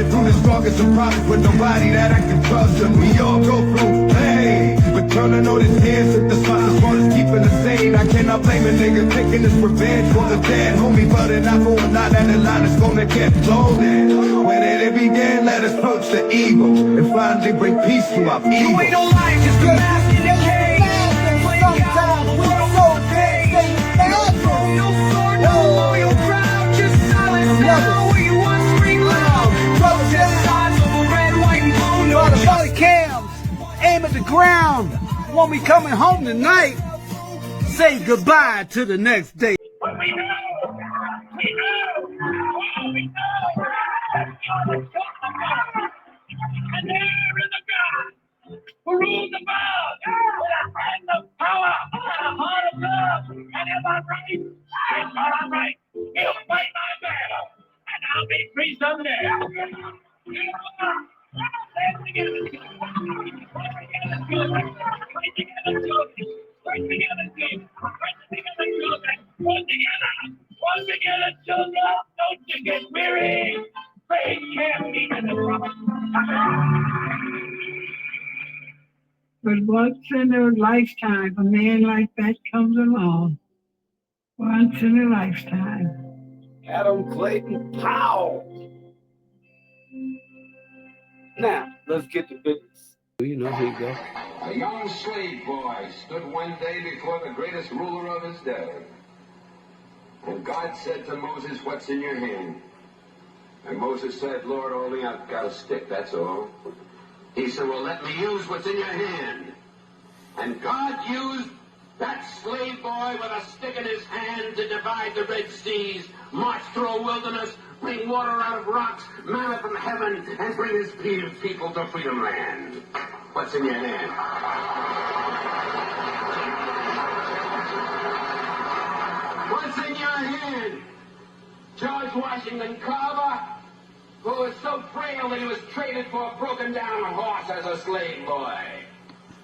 been through the strongest of problems, but nobody that I can trust. And we all go through pain, but turning on his hands at the spot as far as keeping us sane. I cannot blame a nigga taking his revenge for the dead homie, but it not going out and the line is gonna get blown. When it began, let us approach the evil and finally bring peace to our people. You ain't no life, just a mask in the cage. Sometimes we so big, they imagine. No sword, no loyal crowd, just silence now. Where you want scream loud. Protest signs over red, white, and blue. No The body cams, aim at the ground. Won't be coming home tonight. Say goodbye to the next day. But we know, and there is a God who rules the world with a hand of power and a heart of love. And if I'm right, if I'm right, he'll fight my battle, and I'll be free someday. Let's together. One together, children, don't you get weary. Faith can't be in the promise. But once in a lifetime, a man like that comes along. Once in a lifetime. Adam Clayton Powell. Now, let's get to business. You know, here you go. A young slave boy stood one day before the greatest ruler of his day. And God said to Moses, "What's in your hand?" And Moses said, "Lord, only I've got a stick, that's all." He said, "Well, let me use what's in your hand." And God used that slave boy with a stick in his hand to divide the Red Seas, march through a wilderness, bring water out of rocks, manna from heaven, and bring his people to freedom land. What's in your hand? What's in your hand? George Washington Carver, who was so frail that he was traded for a broken-down horse as a slave boy.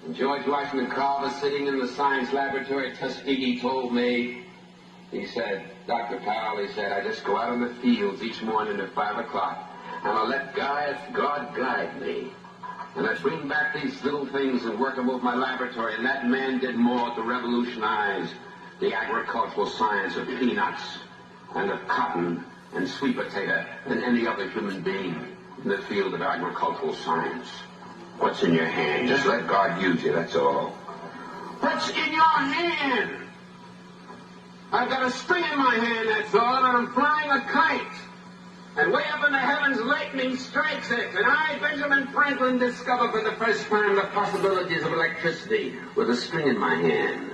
And George Washington Carver, sitting in the science laboratory at Tuskegee, told me, he said, "Dr. Powell," he said, "I just go out in the fields each morning at 5 o'clock, and I let God guide me. And I bring back these little things and work them over my laboratory, and that man did more to revolutionize the agricultural science of peanuts and of cotton and sweet potato than any other human being in the field of agricultural science." What's in your hand? Just let God use you, that's all. What's in your hand? I've got a string in my hand, that's all, and I'm flying a kite. And way up in the heavens, lightning strikes it. And I, Benjamin Franklin, discover for the first time the possibilities of electricity with a string in my hand.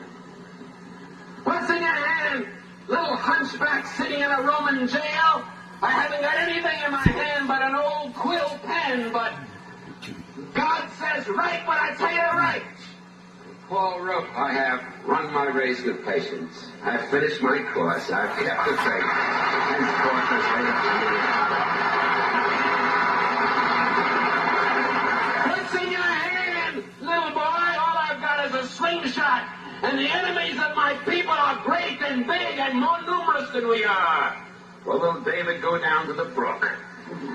What's in your hand? Little hunchback sitting in a Roman jail? I haven't got anything in my hand but an old quill pen, but God says, write what I tell you to write. Paul wrote, "I have run my race with patience. I've finished my course. I've kept the faith. Henceforth is laid up to me." What's in your hand, little boy? All I've got is a slingshot. And the enemies of my people are great and big and more numerous than we are. Well, will David go down to the brook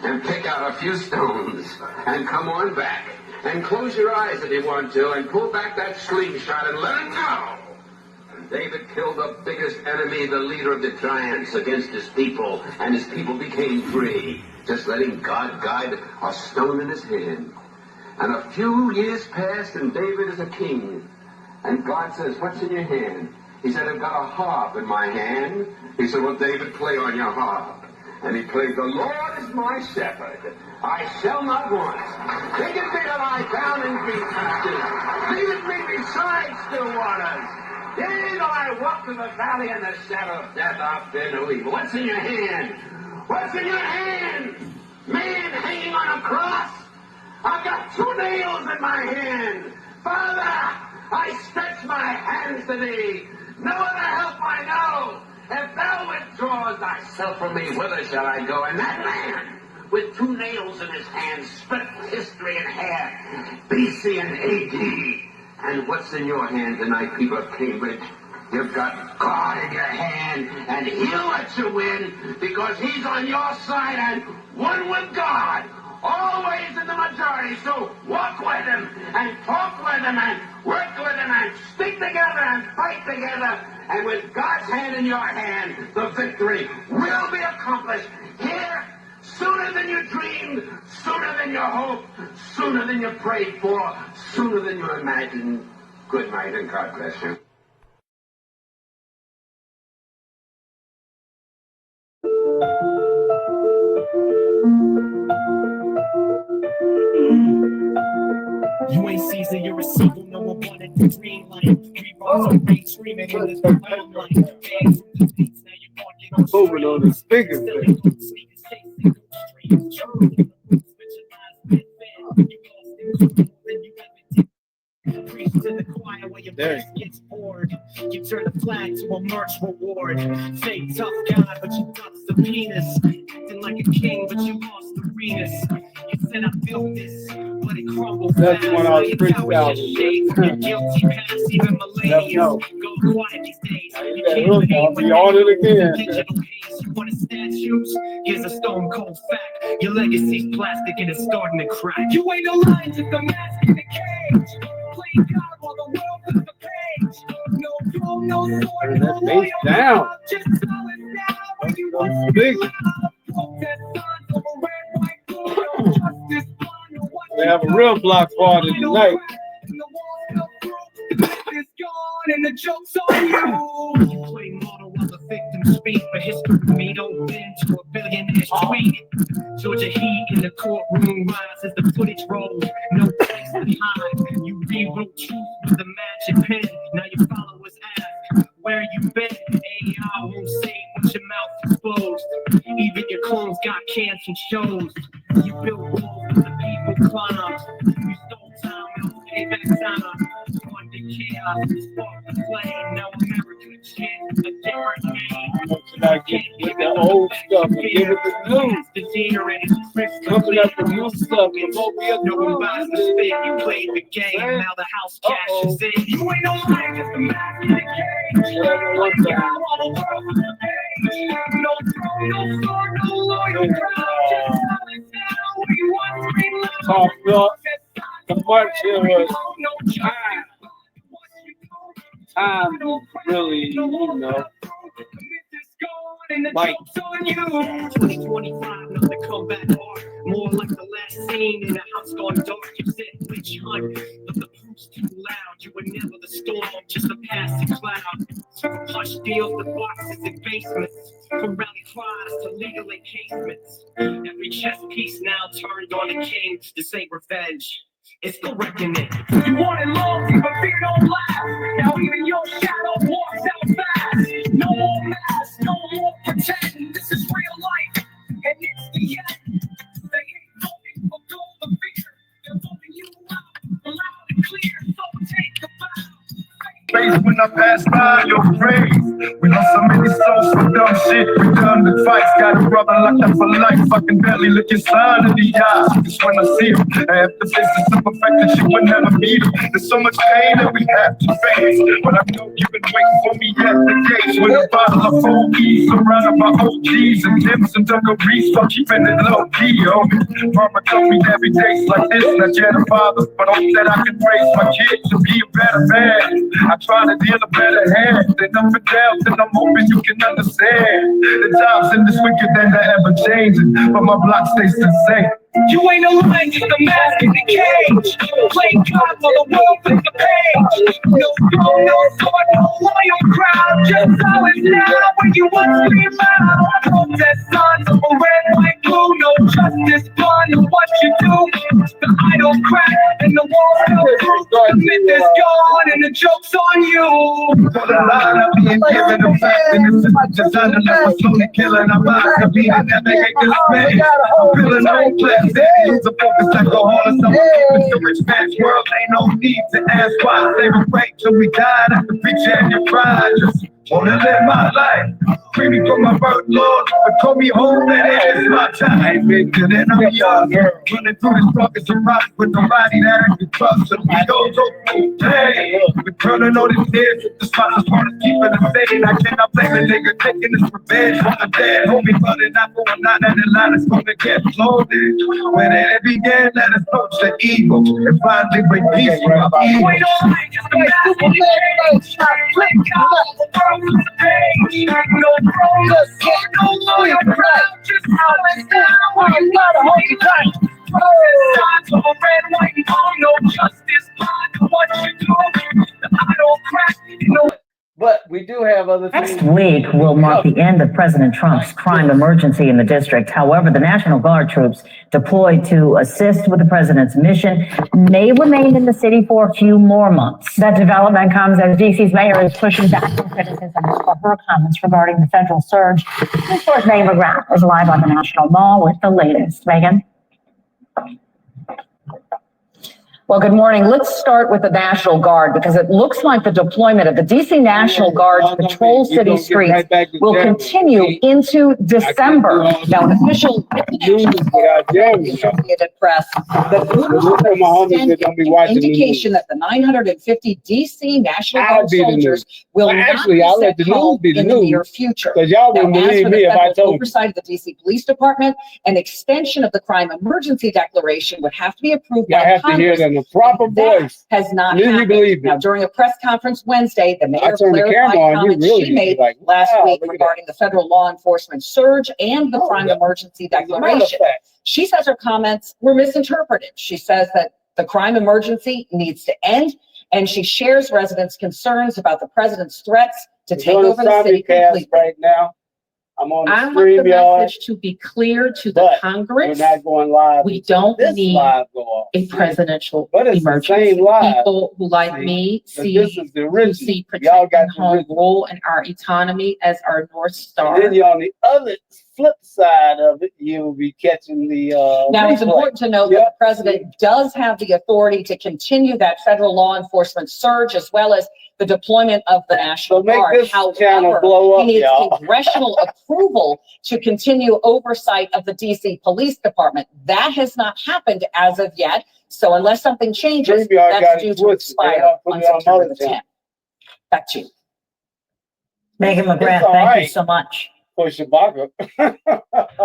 and pick out a few stones and come on back and close your eyes if you want to and pull back that slingshot and let it go? And David killed the biggest enemy, the leader of the giants, against his people, and his people became free, just letting God guide a stone in his hand. And a few years passed, and David is a king. And God says, "What's in your hand?" He said, "I've got a harp in my hand." He said, "Well, David, play on your harp." And he played, "The Lord is my shepherd, I shall not want. Maketh me to lie down in green pastures. Leadeth me beside still waters. Yea, though I walk through the valley and the shadow of death, I'll fear no evil." What's in your hand? What's in your hand? Man hanging on a cross? I've got 2 nails in my hand. Father, I stretch my hands to thee. No other help I know. If thou withdraws thyself from me, whither shall I go? And that man, with 2 nails in his hands, split history in half, BC and AD. And what's in your hand tonight, people of Cambridge? You've got God in your hand, and he'll let you win, because he's on your side, and one with God always in the majority. So walk with them and talk with them and work with them and stick together and fight together. And with God's hand in your hand, the victory will be accomplished here sooner than you dreamed, sooner than you hoped, sooner than you prayed for, sooner than you imagined. Good night and God bless you. You ain't Caesar, you're a symbol, no one wanted the green light. 3 bars of rain screaming in this limelight. Moving on the speaker thing. Preach to the choir while your breath gets bored. You turn the flag to a merch reward. Say tough guy, but you got the penis. Acting like a king, but you lost the Venus. You said I built this, but it crumbled. That's when I was freestyling. You're guilty past even millennials. Go quiet these days. You can't I'll be on it again. digital haze. You want statues? Here's a stone cold fact. Your legacy's plastic and it's starting to crack. You ain't aligned to the mask in the cage. Playing God while the world is the page. No throne, no sword, no loyal. Down. Just tell it now when you want Big. protest signs over red, white, blue, no justice, blind, or what We have a real block party tonight. And the joke's on you. You play model while the victims speak, but history me don't bend to a billionaire's tweet. Georgia heat in the courtroom rise as the footage rolls. No place to hide. You rewrote truth with a magic pen. Now your followers ask, where you been? AI won't say with your mouth exposed. Even your clones got canceled shows. You built walls for the people climb. You stole time, no payback time. Chaos, spark the flame. Now America chants a different name. Like with the old stuff and give it the new. Coming up with new stuff. No one buys the spin. You played the game. Now the house cashes in. You ain't no liar, just a mask in the cage. Playing God while the world is the page. No throne, no sword, no loyal crowd. Just tell it now where you want to be loved. Talk up. The march here was time really, you know, like 2025, not the comeback art. More like the last scene in a house gone dark. You said witch hunt, but the proof's too loud. You were never the storm, just a passing cloud. Hush deals, the boxes and basements. From rally cries to legal encasements. Every chess piece now turned on the king. This ain't revenge. It's the reckoning. You wanted loyalty, but fear don't last. Now even your shadow walks out fast. No more masks, no more pretend. This is real life, and it's the end. They ain't voting for gold or fear. They're voting you out, loud and clear. So take a bow. Face when I pass by your praise. We lost so many souls for dumb shit. We done the fights, got a brother locked up for life. I can barely look his son in the eye. Just when I see him, I have the business of perfection, she would never meet him. There's so much pain that we have to face. But I know you've been waiting for me at the gates with a bottle of OE, surrounded by OGs and Timbs and dungarees. So keeping it low key, homie. Mama told me every day's like this, not yet a father, but hope that I can raise my kids to be a better man. I try to deal a better hand than up and down, and I'm hoping you can understand. The times in this wicked and they're ever changing, but my block stays the same. You ain't aligned to the mask in the cage. Play God while the world is the page. No throne, no sword, no loyal crowd. Just silence now when you want to scream out. Protest signs of a red, white, blue. No justice, blind of what you do. The idol crack and the wall fell through. The myth is gone and the joke's on you. For the line of being given a fact, and it's designed to let us slowly killing our minds. To be an epic this man. I'm feeling no place. It's a focus alcoholic, so it's the rich man's world. Ain't no need to ask why. They were right till we died. I can preach and your pride. Just Wanna live my life. Free me from my birth, Lord. But call me home, that it is my time. Bigger than I'm young. Running through this bucket of rocks with nobody that I can trust. And we go so hey. We're turning all these tears. The spots is hard to keep it the same. I cannot blame a nigga taking this revenge from the dead. Homie, but it not going on and the line is gonna get loaded. When it began, let us approach the evil and finally bring peace from our evil. We don't like just a massive change. Click out the world of the day. No progress, no loyal crowd. Just how it's down. You gotta hold it tight. Signs of a red, white, and blue. No justice, blind. What you do? I don't crack. You know. But we do have other things. Next week will mark the end of President Trump's crime emergency in the district. However, the National Guard troops deployed to assist with the president's mission may remain in the city for a few more months. That development comes as DC's mayor is pushing back on criticism for her comments regarding the federal surge. This story's Megan McGrath is live on the National Mall with the latest. Megan? Well, good morning. Let's start with the National Guard because it looks like the deployment of the DC National Guard to patrol city streets will continue into December. Now, an official Associated Press, the group indication that the 950 DC National Guard soldiers will not be sent home in the near future. Because y'all wouldn't believe me if I told you. Oversight of the DC Police Department, an extension of the crime emergency declaration would have to be approved by I have to hear Congress. it in the proper That voice. has not Really happened. believe it. Now, during a press conference Wednesday, the mayor I turned the clarified camera on, you comments really she made like, last wow, week look at regarding the federal law enforcement surge and the crime emergency Matter of declaration. fact, She says her comments were misinterpreted. She says that the crime emergency needs to end, and she shares residents' concerns about the president's threats to take doing over the a city simulcast completely. right now. I'm on I the want the StreamYard. message to be clear to the But Congress. We're not going live. We don't This need live go off. a presidential But it's the emergency. same live. People who like See? me But see this is the who original. see Y'all got protecting the home original. rule and our economy as our North Star. And then you're on the other flip side of it, you'll be catching the Now, it's replay. important to note that Yep. the president does have the authority to continue that federal law enforcement surge as well as the deployment of the National So make Guard. this channel However, blow he up, needs y'all. congressional approval to continue oversight of the DC Police Department. That has not happened as of yet. So unless something changes, StreamYard got that's it due to twisted. They expire gotta put on it on September the another channel. 10th. Back to you. Megan It's McGrath, all thank you right. so much. For Shabaka.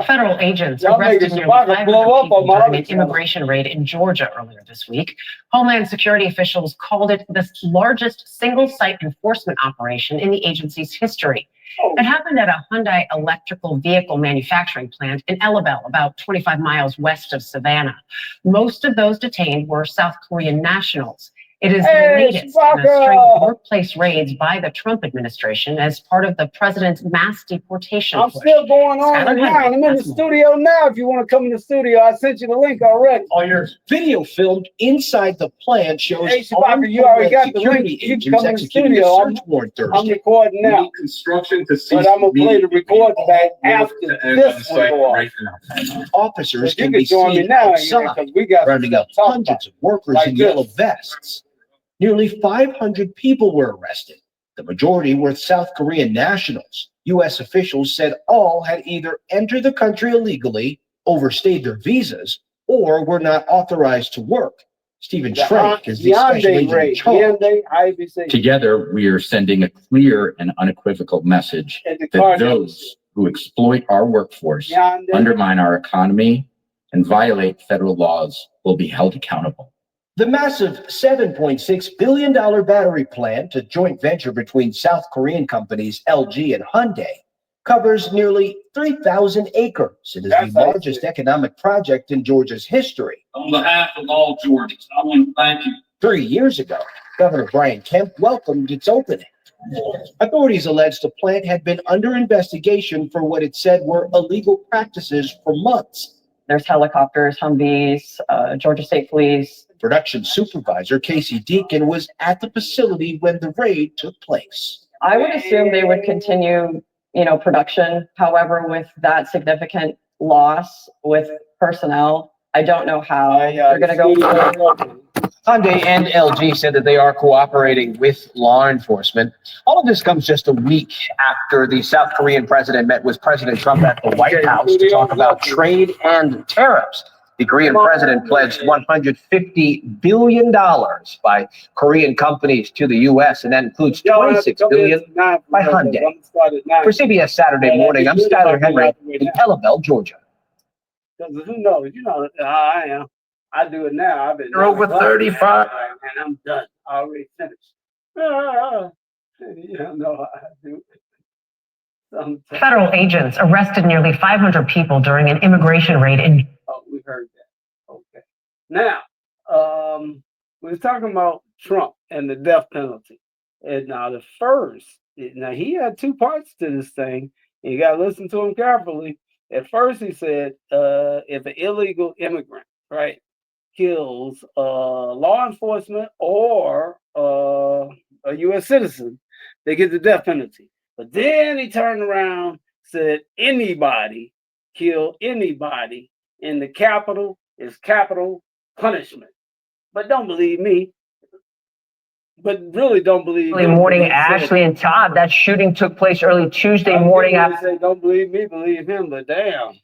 Federal agents Y'all arrested making nearly Shabaka 500 blow up people on my during other an channel. immigration raid in Georgia earlier this week. Homeland Security officials called it the largest single-site enforcement operation in the agency's history. Oh. It happened at a Hyundai electrical vehicle manufacturing plant in Ellabelle, about 25 miles west of Savannah. Most of those detained were South Korean nationals. It is the Hey, latest in a Shabaka! string of workplace raids by the Trump administration as part of the president's mass deportation I'm push. still going on Skylar right now. Henry, I'm in the that's more. studio now. If you want to come in the studio, I sent you the link already. On your video filmed inside the plant shows Hey, Shabaka, armed you already got the security link. You can agents come in the executing a studio. search warrant I'm Thursday. recording We now. need construction to cease. But I'm going to play the recording back after And on this site one go off. right now. Officers You can can be join me seen now outside because we got some rounding up stuff to talk about. hundreds of workers Like in this. yellow vests. Nearly 500 people were arrested. The majority were South Korean nationals. U.S. officials said all had either entered the country illegally, overstayed their visas, or were not authorized to work. Stephen Schrank is the special agent in charge. Together, we are sending a clear and unequivocal message And the that car those who exploit our workforce, Yonder. undermine our economy, and violate federal laws will be held accountable. The massive $7.6 billion battery plant, a joint venture between South Korean companies LG and Hyundai, covers nearly 3,000 acres. It is That's the how you largest do it. economic project in Georgia's history. On behalf of all Georgians, I want to thank you. 3 years ago, Governor Brian Kemp welcomed its opening. Authorities alleged the plant had been under investigation for what it said were illegal practices for months. There's helicopters, Humvees, Georgia State Police. Production supervisor Casey Deacon was at the facility when the raid took place. I would assume they would continue, production. However, with that significant loss with personnel, I don't know how they're going to go forward. Hyundai and LG said that they are cooperating with law enforcement. All of this comes just a week after the South Korean president met with President Trump at the White House to talk about trade and tariffs. The Korean president pledged $150 billion by Korean companies to the U.S., and that includes $26 billion by Hyundai. For CBS Saturday Morning, I'm Skyler Henry in Ellabelle, Georgia. Because who knows? You know how I am. I do it now. I've been You're over 35. and I'm done. I already finished. You don't know how I do it. Sometimes. Federal agents arrested nearly 500 people during an immigration raid in. Oh, we heard that. Okay. Now, we were talking about Trump and the death penalty. And now now he had two parts to this thing. And you got to listen to him carefully. At first, he said, if an illegal immigrant, right, kills law enforcement or a U.S. citizen, they get the death penalty. But then he turned around, said anybody kill anybody in the Capitol is capital punishment. But don't believe me. But really don't believe Early morning, Ashley and Todd. That shooting took place early Tuesday morning. Say, don't believe me, believe him. But damn,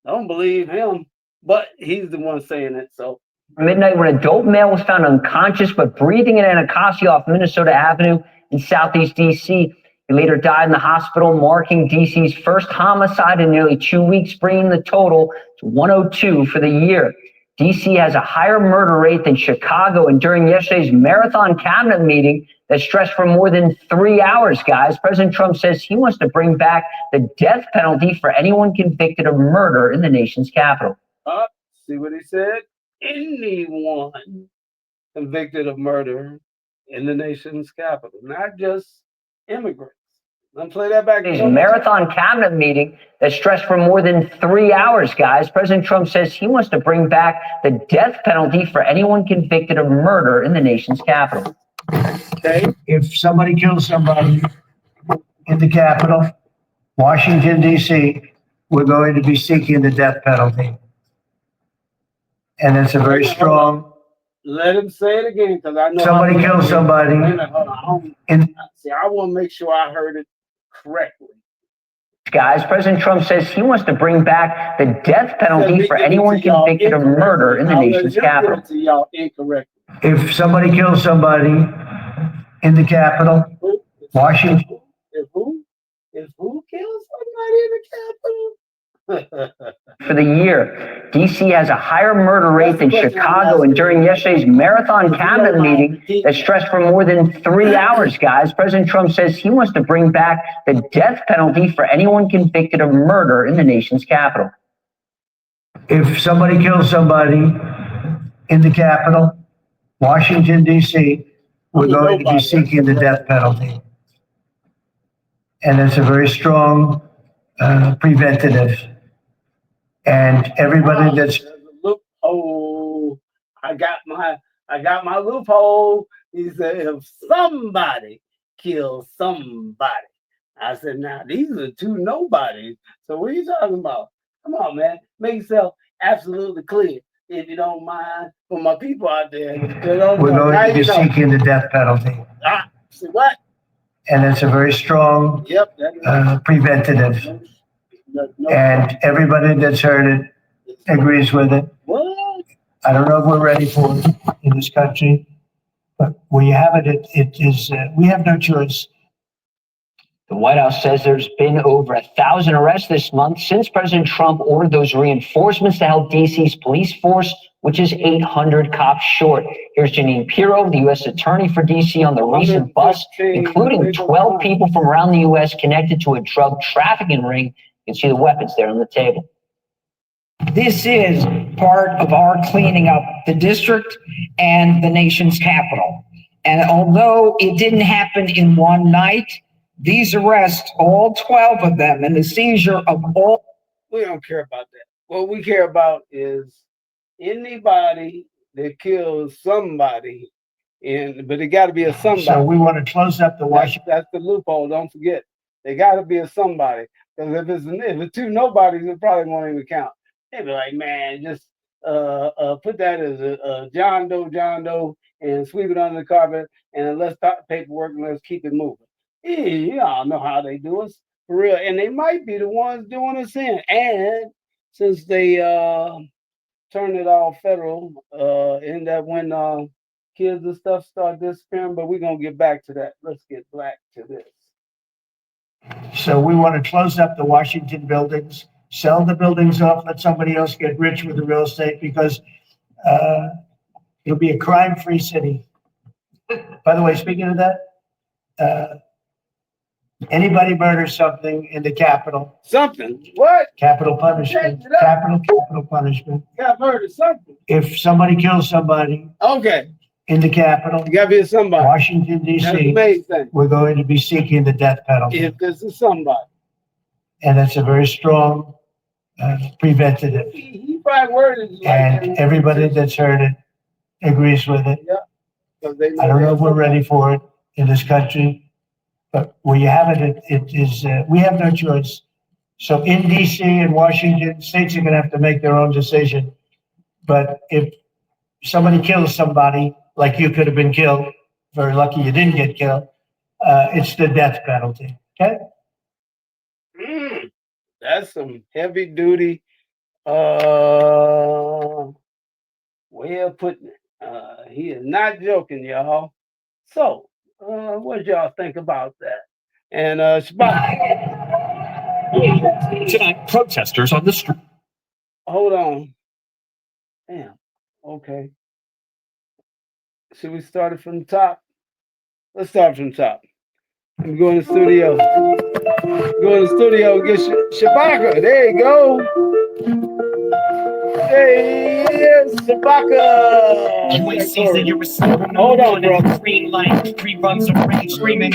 don't believe him. But he's the one saying it. So midnight, when a dope male was found unconscious but breathing in Anacostia off Minnesota Avenue in Southeast D.C. He later died in the hospital, marking D.C.'s first homicide in nearly 2 weeks, bringing the total to 102 for the year. D.C. has a higher murder rate than Chicago, and during yesterday's marathon cabinet meeting that stretched for more than 3 hours, guys, President Trump says he wants to bring back the death penalty for anyone convicted of murder in the nation's capital. See what he said? Anyone convicted of murder in the nation's capital, not just immigrants. Let's play that back. Today's marathon cabinet meeting that stretched for more than 3 hours, guys. President Trump says he wants to bring back the death penalty for anyone convicted of murder in the nation's capital. Okay, if somebody kills somebody in the Capitol, Washington, D.C., we're going to be seeking the death penalty. And it's a very strong. Let him say it again, because I know Somebody kills somebody. See, I want to make sure I heard it correctly. Guys, President Trump says he wants to bring back the death penalty for anyone convicted of murder in the nation's capital. Y'all incorrect. If somebody kills somebody in the Capitol, Washington. If who kills somebody in the Capitol? For the year, D.C. has a higher murder rate than Chicago, and during yesterday's marathon cabinet meeting that stretched for more than 3 hours, guys, President Trump says he wants to bring back the death penalty for anyone convicted of murder in the nation's capital. If somebody kills somebody in the Capitol, Washington, D.C., we're going to be seeking the death penalty. And it's a very strong preventative. And everybody that's loophole. I got my loophole. He said, if somebody kills somebody. I said, now these are two nobodies. So what are you talking about? Come on, man. Make yourself absolutely clear, if you don't mind, for my people out there. We're going to be seeking the death penalty. See what? And it's a very strong preventative. And everybody that's heard it agrees with it. What? I don't know if we're ready for it in this country, but when you have it, it is, we have no choice. The White House says there's been over 1,000 arrests this month since President Trump ordered those reinforcements to help D.C.'s police force, which is 800 cops short. Here's Janine Pirro, the U.S. Attorney for D.C., on the recent bust, including 12 people from around the U.S. connected to a drug trafficking ring. You can see the weapons there on the table. This is part of our cleaning up the district and the nation's capital. And although it didn't happen in one night, these arrests, all 12 of them, and the seizure of all. We don't care about that. What we care about is anybody that kills somebody, but it got to be a somebody. So we want to close up the Washington. That's the loophole. Don't forget, they got to be a somebody. Because if it's two nobodies, it probably won't even count. They'd be like, man, just put that as a John Doe. and sweep it under the carpet and let's stop paperwork and let's keep it moving. Yeah, y'all know how they do it for real, and they might be the ones doing us in. And since they turned it all federal, and that when kids and stuff start disappearing, but we're gonna get back to that. Let's get back to this. So we want to close up the Washington buildings, sell the buildings off, let somebody else get rich with the real estate because it'll be a crime-free city. By the way, speaking of that, anybody murders something in the Capitol. Something? What? Capital punishment. Capital punishment. Got murdered something. If somebody kills somebody. Okay. In the Capitol. You gotta be somebody. Washington, D.C. That's the main thing. We're going to be seeking the death penalty. If this is somebody. And that's a very strong preventative. He probably worded it like and that. Everybody that's heard it agrees with it. Yeah. I don't know if we're ready for it in this country, but where you have it, it is, we have no choice. So in DC and Washington, states are gonna have to make their own decision. But if somebody kills somebody, like you could have been killed, very lucky you didn't get killed, it's the death penalty, okay? That's some heavy duty way of putting it. He is not joking, y'all. So, what y'all think about that? And tonight, protesters on the street. Hold on. Damn. Okay. Should we start it from the top? Let's start from the top. Let me go in the studio. Go in the studio and get Shabaka. There you go. There he is, Shabaka. You ain't season, you're receiving. Hold on, bro. Green light, reruns of rage, screaming.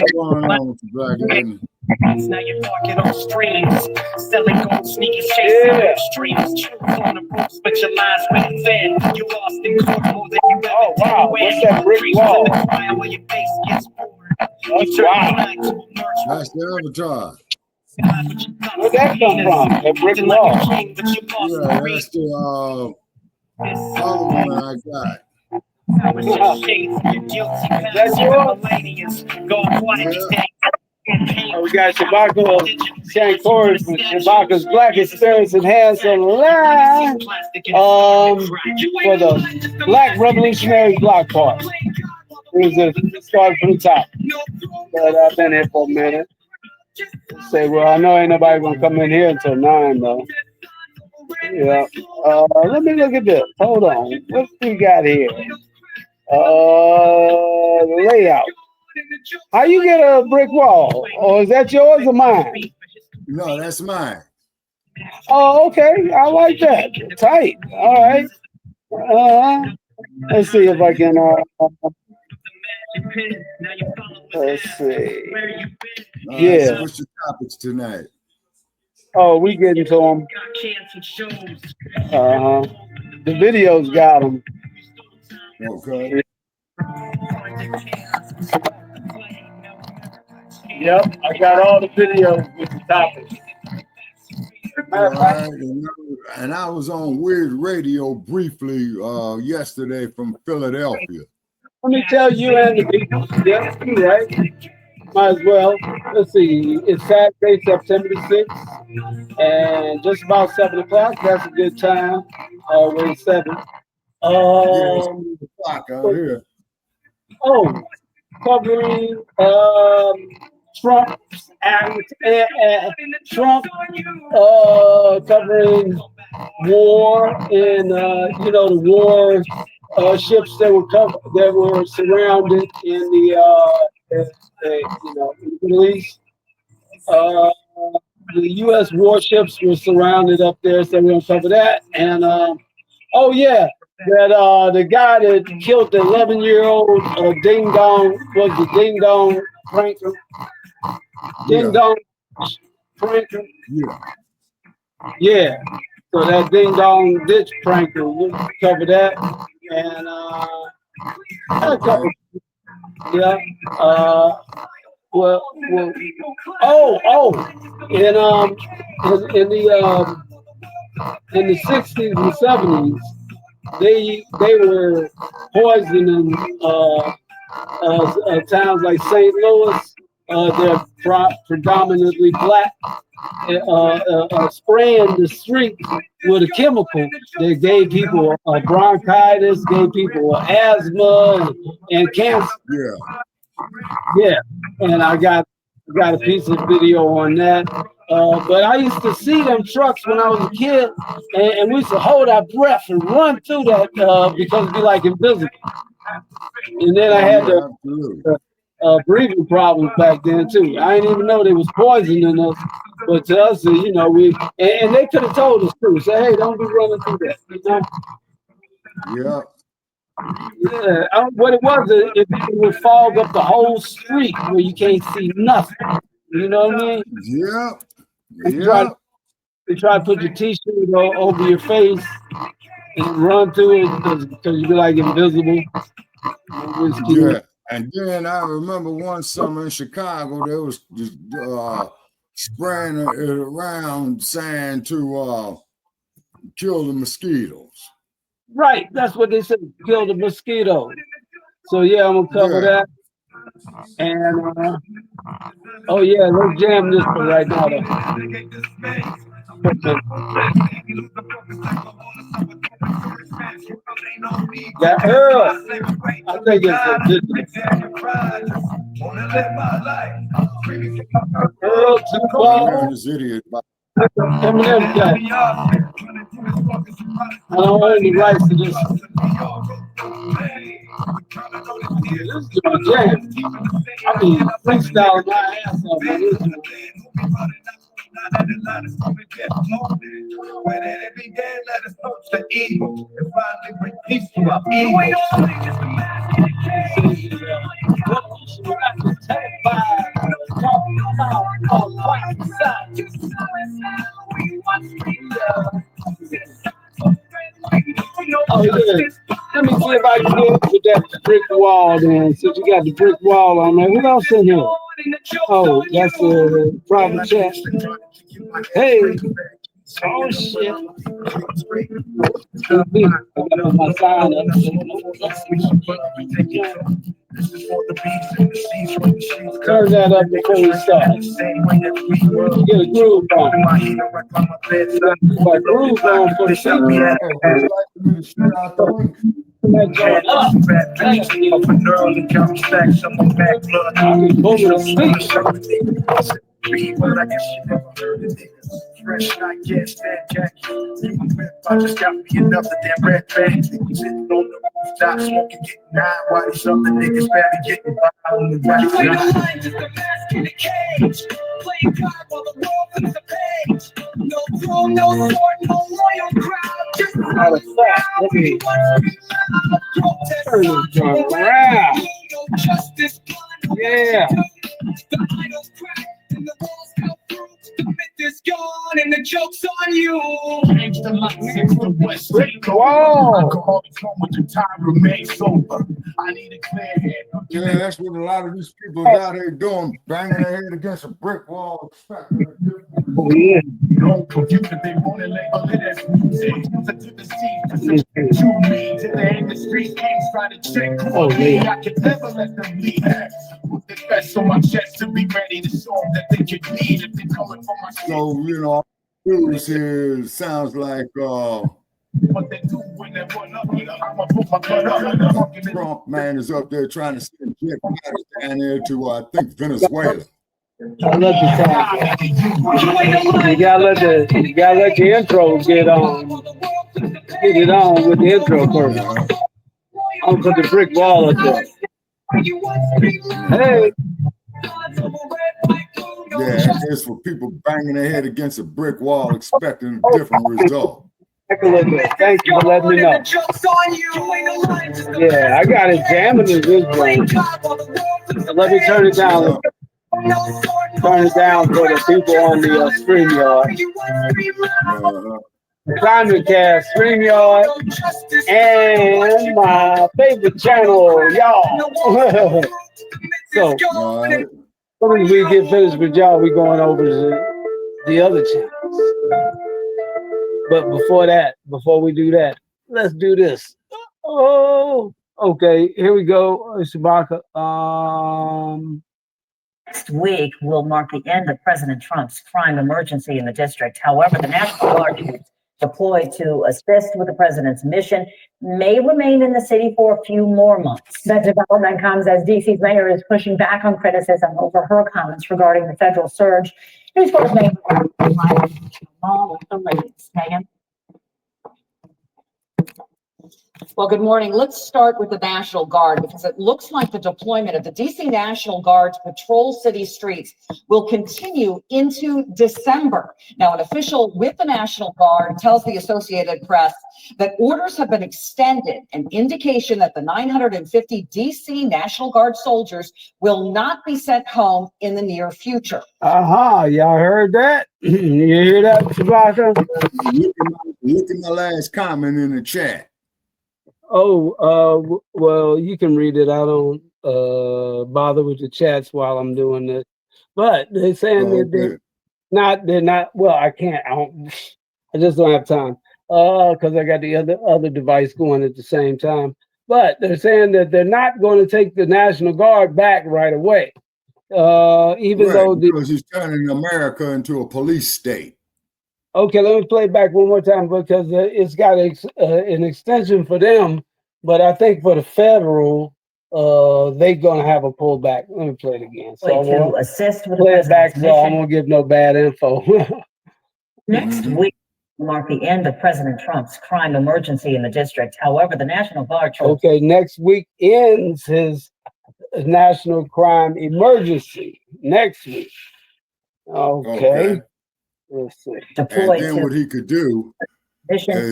Now you're talking on streams, selling gold sneakers, chasing streams, truth on the ropes, but your lies went thin. You lost in court more than you ever did. Wow, what's that brick wall? Where your face gets bored. You turn blind to a merch. That's the avatar. Where'd that come from? That brick wall. Yeah, that's the other one I got. That's yours? We got Shabaka Shankori from Shabaka's Black Experience and Hands on the line for the Black Revolutionary Block Party. It started from the top. But I've been here for a minute. Say, well, I know ain't nobody gonna come in here until 9 though. Yeah. Let me look at this. Hold on. What we got here? The layout. How you get a brick wall? Or is that yours or mine? No, that's mine. Oh, okay. I like that. Tight. All right. Let's see if I can. Let's see. Yeah. What's your topics tonight? Oh, we getting to them. The videos got them. Okay. Yep, I got all the videos with the topics. All right, and I was on Weird Radio briefly yesterday from Philadelphia. Let me tell you and the people. Yeah, you're right. Might as well. Let's see. It's Saturday, September the 6th, and just about 7 o'clock. That's a good time. Always 7. Clock out here. Oh, covering Trump's act, Trump covering war and the war ships that were surrounded in the Middle East. The U.S. warships were surrounded up there, so we're gonna cover that. And the guy that killed the 11-year-old Ding Dong was the Ding Dong pranker. Ding Dong pranker. Yeah. So that Ding Dong ditch pranker, we'll cover that. And I'll cover. Yeah. In the 60s and 70s, they were poisoning towns like St. Louis. They're predominantly black. Spraying the street with a chemical that gave people bronchitis, gave people asthma and cancer. Yeah, and I got a piece of video on that. But I used to see them trucks when I was a kid, and we used to hold our breath and run through that because it'd be like invisible. And then I had the breathing problems back then too. I didn't even know they was poisoning us, but to us, you know, and they could have told us too. Say, hey, don't be running through that. You know? Yeah. What it was, it would fog up the whole street where you can't see nothing. You know what I mean? Yeah. They try to put your t-shirt over your face and run through it because you be like invisible. Yeah. And then I remember one summer in Chicago, there was just spraying it around saying to kill the mosquitoes. Right, that's what they said, kill the mosquito. So yeah, I'm gonna cover that. And oh yeah, let's jam this one right now. That Earl, I think it's Earl Tupac. Eminem guy. I don't own the rights to this. This is a jam. I mean, freestyle my ass off on this one. Oh, yeah. Let me see if I can get with that brick wall then. Since you got the brick wall on there. Who else in here? Oh, that's a private chat. Hey. Oh shit. I got my sign up. Turn that up before we start. Get a groove on. Get a groove on for the Fresh, I guess that Jackie. I just got me another damn red bag. Sitting on the rooftop, smoking, getting high. Why these other niggas better getting by on the right side? Just a mask in a cage. Playing God while the world flips the page. No throne, no sword, no royal crown. Just out of fact, let me turn this joint around. Yeah. The idols crack and the walls come through. The myth is gone and the joke's on you. Change the lights since the West. Alcohol come with the time remain sober. I need a clear head. Yeah, that's what a lot of these people out here doing, banging their head against a brick wall. Oh, yeah. Don't confuse it, they want to label it as music. To the scene, to me, to the industry, games try to check who I can never let them lead. Put the best on my chest to be ready to show them that they can lead if they're coming from my shit. So, you know, news here sounds like what they do when they run up, I'ma put my gun up. Trump man is up there trying to send jet fighters down there to I think Venezuela. I love the time. You gotta let the intro get on. Get it on with the intro first. I'll put the brick wall up there. Hey. Yeah, it's for people banging their head against a brick wall expecting a different result. Thank you for letting me know. Yeah, I got it jamming in this one. Let me turn it down. Turn it down for the people on the StreamYard. Simulcast, StreamYard, and my favorite channel, y'all. So, when we get finished with y'all, we going over to the other channels. But before we do that, let's do this. Oh, okay. Here we go, Shabaka. Next week will mark the end of President Trump's crime emergency in the district. However, the National Guard troops deployed to assist with the president's mission may remain in the city for a few more months. That development comes as DC's mayor is pushing back on criticism over her comments regarding the federal surge. News 4's Megan Mall with the latest. Megan. Well, good morning. Let's start with the National Guard because it looks like the deployment of the DC National Guard to patrol city streets will continue into December. Now, an official with the National Guard tells the Associated Press that orders have been extended, an indication that the 950 DC National Guard soldiers will not be sent home in the near future. Y'all heard that? You hear that, Shabaka? Look at my last comment in the chat. Oh, well, you can read it. I don't bother with the chats while I'm doing this. But they're saying that they're not, well, I can't, I just don't have time. Because I got the other device going at the same time. But they're saying that they're not going to take the National Guard back right away. Even though because he's turning America into a police state. Okay, let me play it back one more time because it's got an extension for them, but I think for the federal, they're gonna have a pullback. Let me play it again. So I to won't assist with play the it back, so president's I mission. won't give no bad info. Next week will mark the end of President Trump's crime emergency in the district. However, the National Guard troops Okay, next week ends his national crime emergency. Next week. Okay. Let's see. And then what he could do is shut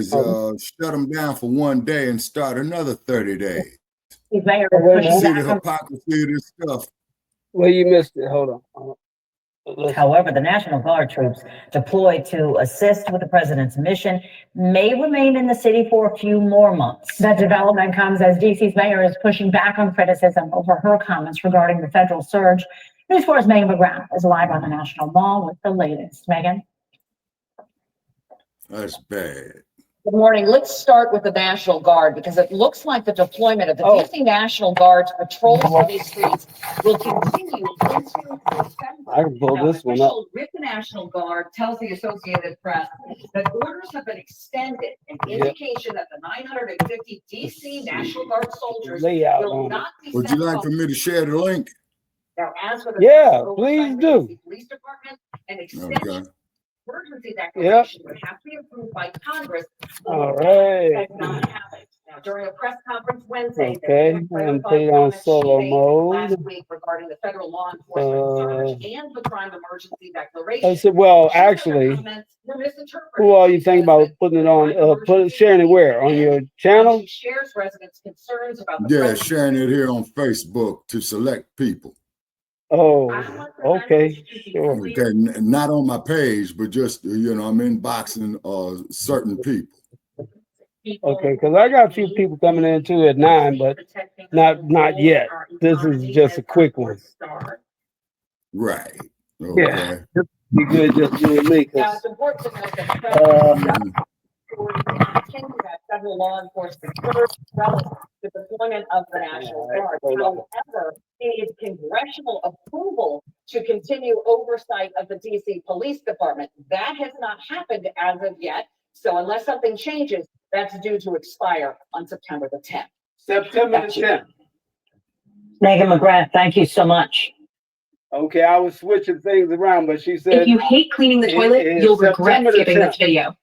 them down for one day and start another 30 days. See the hypocrisy of this stuff. Well, you missed it. Hold on. However, the National Guard troops deployed to assist with the president's mission may remain in the city for a few more months. That development comes as DC's mayor is pushing back on criticism over her comments regarding the federal surge. News 4's Megan McGrath is live on the National Mall with the latest. Megan. That's bad. Good morning. Let's start with the National Guard because it looks like the deployment of the DC National Guard to patrol city streets will continue into December. I can pull this one up. Official with the National Guard tells the Associated Press that orders have been extended, an indication that the 950 DC National Guard soldiers will not be Would sent you like home. for me to share the link? Now, as for the Yeah, federal please oversight do. of the police department, an extension Okay. emergency declaration would have to be approved by Congress. All right. Has not happened. Now, during a press conference Wednesday, Okay, and put it on solo mode. last week regarding the federal law enforcement surge and the crime emergency declaration. I said, well, actually, who are you thinking about putting it on, sharing it where? On your channel? She shares residents' concerns about the Yeah, sharing it here on Facebook to select people. Oh, okay, sure. Okay, not on my page, but just, you know, I'm inboxing certain people. Okay, because I got a few people coming in too at 9, but not yet. This is just a quick one. Right. Okay. Yeah, be good just you and me. Now, 'Cause, it's important to note that continue that federal law enforcement surge relative to the deployment of the National Guard. However, it is congressional approval to continue oversight of the DC Police Department. That has not happened as of yet. So unless something changes, that's due to expire on September the 10th. September the 10th. Megan McGrath, thank you so much. Okay, I was switching things around, but she said If you hate cleaning the toilet, you'll regret skipping this video.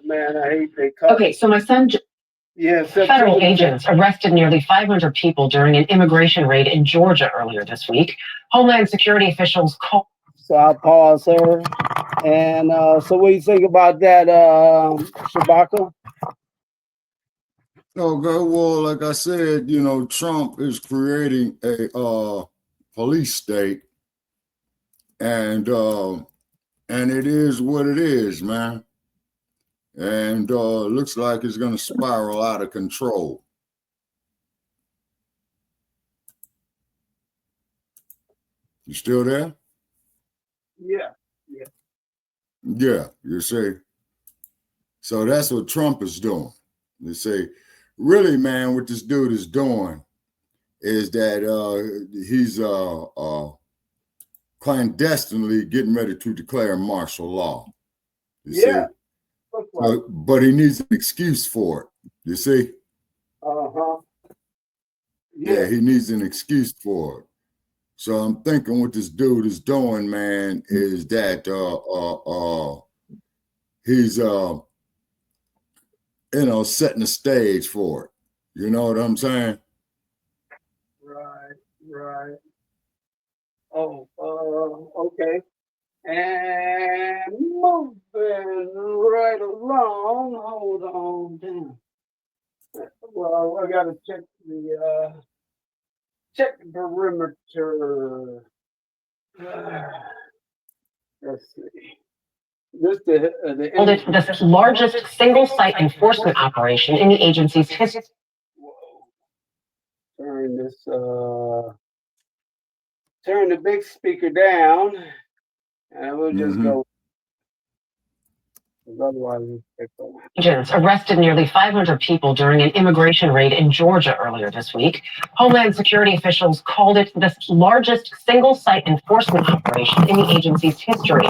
Man, I hate they cut. Okay, so my son, federal agents arrested nearly 500 people during an immigration raid in Georgia earlier this week. Homeland Security officials called. So I'll pause her. And so what do you think about that, Shabaka? Okay, well, like I said, you know, Trump is creating a police state, and it is what it is, man. And looks like it's going to spiral out of control. You still there? Yeah. Yeah, you see. So that's what Trump is doing. They say, really, man, what this dude is doing is that he's clandestinely getting ready to declare martial law. You Yeah. see? But he needs an excuse for it. You see? Uh-huh. Yeah, he needs an excuse for it. So I'm thinking what this dude is doing, man, is that he's setting the stage for it. You know what I'm saying? Right. Oh, okay. And moving right along. Hold on. Damn. Well, I gotta check the perimeter. Let's see. This Called it the largest single site enforcement operation in the agency's history. Turn this turn the big speaker down, and we'll just go. Otherwise, Agents arrested nearly 500 people during an immigration raid in Georgia earlier this week. Homeland Security officials called it the largest single site enforcement operation in the agency's history.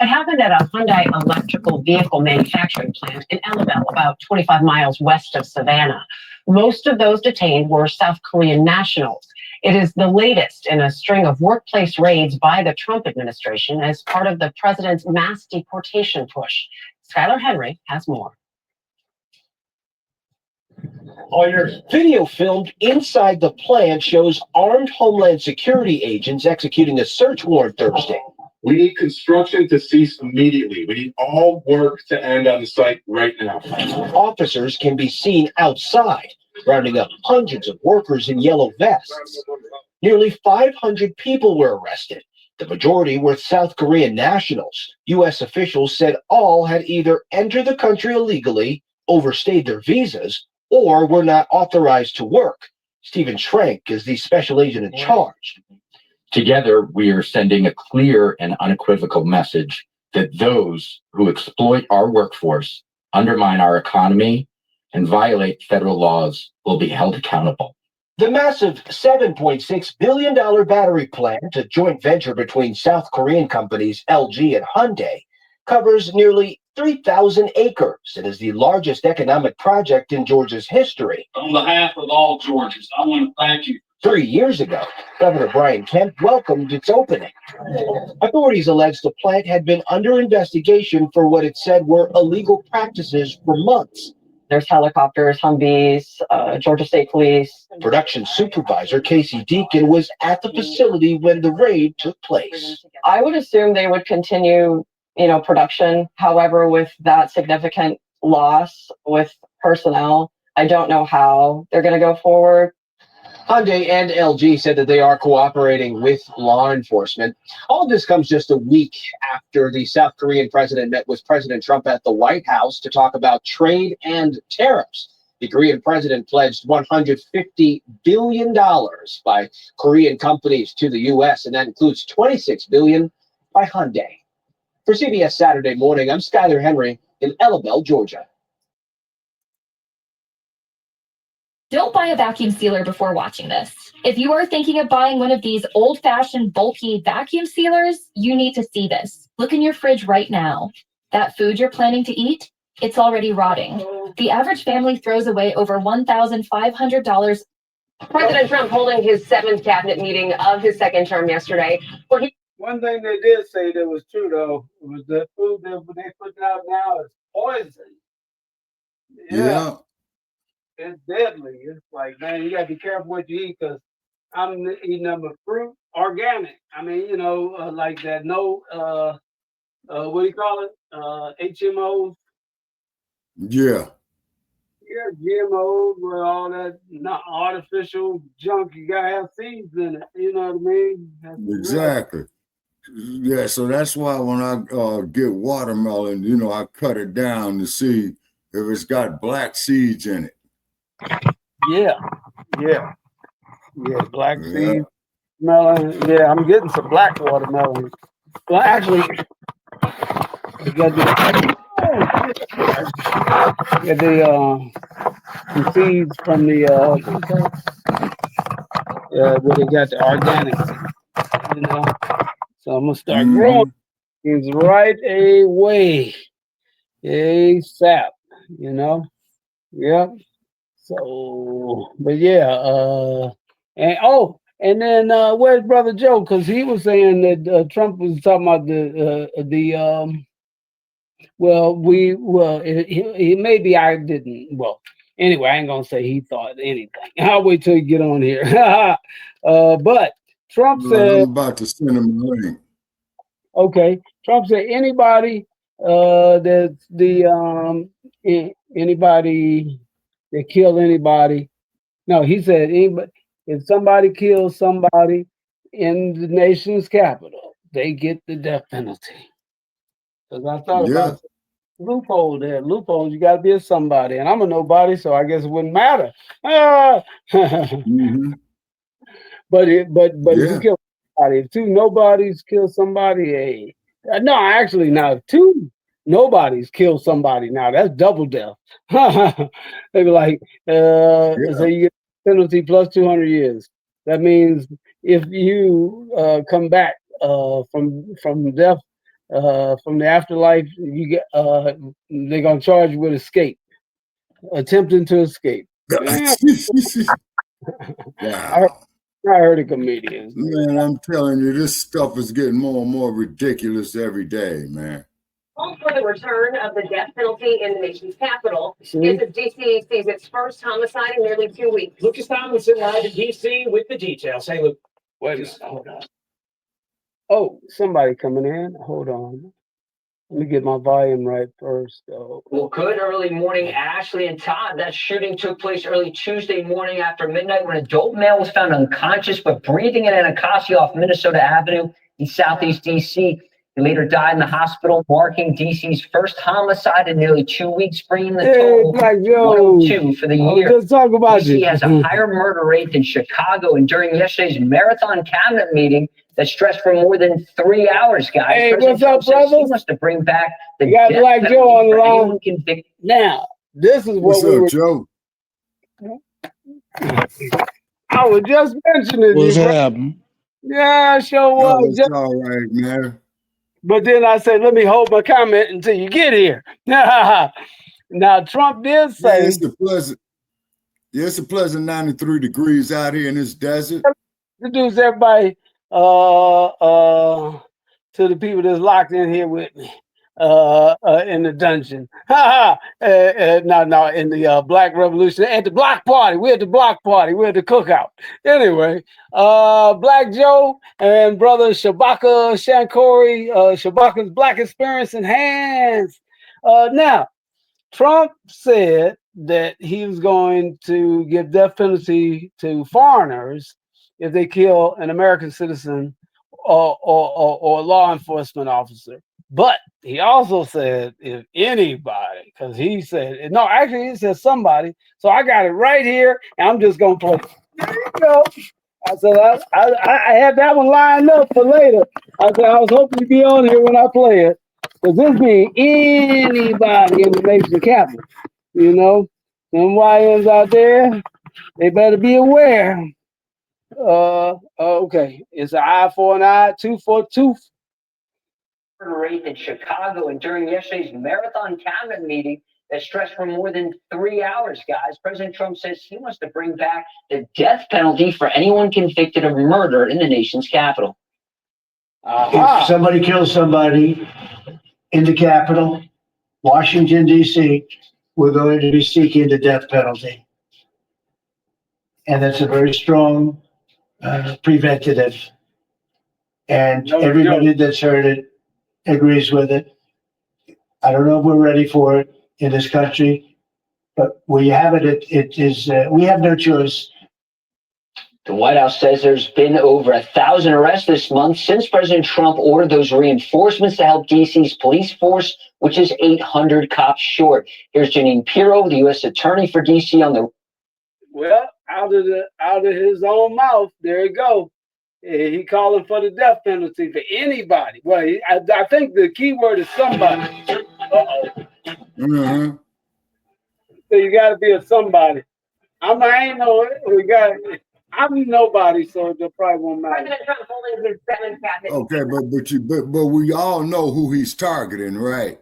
It happened at a Hyundai electrical vehicle manufacturing plant in Ellaville, about 25 miles west of Savannah. Most of those detained were South Korean nationals. It is the latest in a string of workplace raids by the Trump administration as part of the president's mass deportation push. Skylar Henry has more. Video filmed inside the plant shows armed Homeland Security agents executing a search warrant Thursday. We need construction to cease immediately. We need all work to end on the site right now. Officers can be seen outside, rounding up hundreds of workers in yellow vests. Nearly 500 people were arrested. The majority were South Korean nationals. U.S. officials said all had either entered the country illegally, overstayed their visas, or were not authorized to work. Stephen Schrank is the special agent in charge. Together, we are sending a clear and unequivocal message that those who exploit our workforce, undermine our economy, and violate federal laws will be held accountable. The massive $7.6 billion battery plant, a joint venture between South Korean companies LG and Hyundai, covers nearly 3,000 acres. It is the largest economic project in Georgia's history. On behalf of all Georgians, I want to thank you. 3 years ago, Governor Brian Kemp welcomed its opening. Authorities allege the plant had been under investigation for what it said were illegal practices for months. There's helicopters, Humvees, Georgia State Police. Production supervisor Casey Deacon was at the facility when the raid took place. I would assume they would continue, production. However, with that significant loss with personnel, I don't know how they're going to go forward. Hyundai and LG said that they are cooperating with law enforcement. All of this comes just a week after the South Korean president met with President Trump at the White House to talk about trade and tariffs. The Korean president pledged $150 billion by Korean companies to the U.S., and that includes $26 billion by Hyundai. For CBS Saturday Morning, I'm Skylar Henry in Ellaville, Georgia. Don't buy a vacuum sealer before watching this. If you are thinking of buying one of these old-fashioned bulky vacuum sealers, you need to see this. Look in your fridge right now. That food you're planning to eat, it's already rotting. The average family throws away over $1,500. President Trump holding his 7th cabinet meeting of his second term yesterday, where he... One thing they did say that was true, though, was the food that they putting out now is poison. Yeah. It's deadly. It's like, man, you got to be careful what you eat, because I'm eating them with fruit, organic. I mean, like that, no, what do you call it? HMOs. Yeah. Yeah, GMOs with all that not artificial junk. You got to have seeds in it. You know what I mean? Exactly. Yeah, so that's why when I get watermelon, I cut it down to see if it's got black seeds in it. Yeah, black seeds, melon. Yeah, I'm getting some black watermelon. Well, actually, you got seeds from the where they got the organics, you know. So I'm gonna start growing things right away, ASAP, you know. Yep. So, but yeah, and then where's Brother Joe? Because he was saying that Trump was talking about maybe I didn't. Well, anyway, I ain't gonna say he thought anything. I'll wait till you get on here. But Trump said, I'm about to send him a link. okay. Trump said anybody anybody that kill anybody. No, he said anybody, if somebody kills somebody in the nation's capital, they get the death penalty. Because I thought about loophole there. Loopholes, you gotta be a somebody. And I'm a nobody, so I guess it wouldn't matter. But if you kill somebody, if two nobodies kill somebody, hey. No, actually now if two nobodies kill somebody, now that's double death. They be like, so you get penalty plus 200 years. That means if you come back from death, from the afterlife, you get they're gonna charge you with escape, attempting to escape. I heard of comedians. Man, I'm telling you, this stuff is getting more and more ridiculous every day, man. Call for the return of the death penalty in the nation's capital. As D.C. sees its first homicide in nearly 2 weeks. Lucas Tomlinson live in D.C. with the details. Hey, Luke. Wait a minute. Hold on. Oh, somebody coming in. Hold on. Let me get my volume right first, though. Well, good early morning, Ashley and Todd. That shooting took place early Tuesday morning after midnight when an adult male was found unconscious but breathing in Anacostia off Minnesota Avenue in Southeast D.C. He later died in the hospital, marking D.C.'s first homicide in nearly 2 weeks, bringing the total 102 for the year. Let's talk about D.C. has a higher murder rate than Chicago, and during yesterday's marathon cabinet meeting that stretched for more than 3 hours, guys. Hey, President what's up, Trump says he brothers? wants to bring back the You got death Black penalty Joe on the for line. anyone convicted. Now, this is what What's we up, were. Joe? I was just mentioning. What's happening? Yeah, sure Oh, was. it's all right, man. But then I said, let me hold my comment until you get here. Now, Trump did say. Yeah, it's a pleasant 93 degrees out here in this desert. Introduce everybody to the people that's locked in here with me in the dungeon. No, in the Black Revolution, at the block party. We're at the block party. We're at the cookout. Anyway, Black Joe and brother Shabaka Shankori, Shabaka's Black Experience Enhanced. Now, Trump said that he was going to give death penalty to foreigners if they kill an American citizen or a law enforcement officer. But he also said if anybody, because he said, no, actually he said somebody. So I got it right here, and I'm just going to play it. There you go. I said, I had that one lined up for later. I said, I was hoping to be on here when I play it. Because this means anybody in the nation capital, you know, them YNs out there, they better be aware. Okay, it's an eye for an eye, tooth for a tooth. Rate in Chicago, and during yesterday's marathon cabinet meeting that stretched for more than 3 hours, guys, President Trump says he wants to bring back the death penalty for anyone convicted of murder in the nation's capital. If somebody kills somebody in the Capitol, Washington, D.C., we're going to be seeking the death penalty. And that's a very strong preventative. And everybody that's heard it agrees with it. I don't know if we're ready for it in this country, but we have it. It is, we have no choice. The White House says there's been over 1,000 arrests this month since President Trump ordered those reinforcements to help D.C.'s police force, which is 800 cops short. Here's Janine Pirro, the U.S. Attorney for D.C. on the. Well, out of his own mouth, there you go. He calling for the death penalty for anybody. Well, I think the key word is somebody. Mm-hmm. So you got to be a somebody. I'm nobody, so it probably won't matter. President Trump holding his 7th cabinet. Okay, but we all know who he's targeting, right?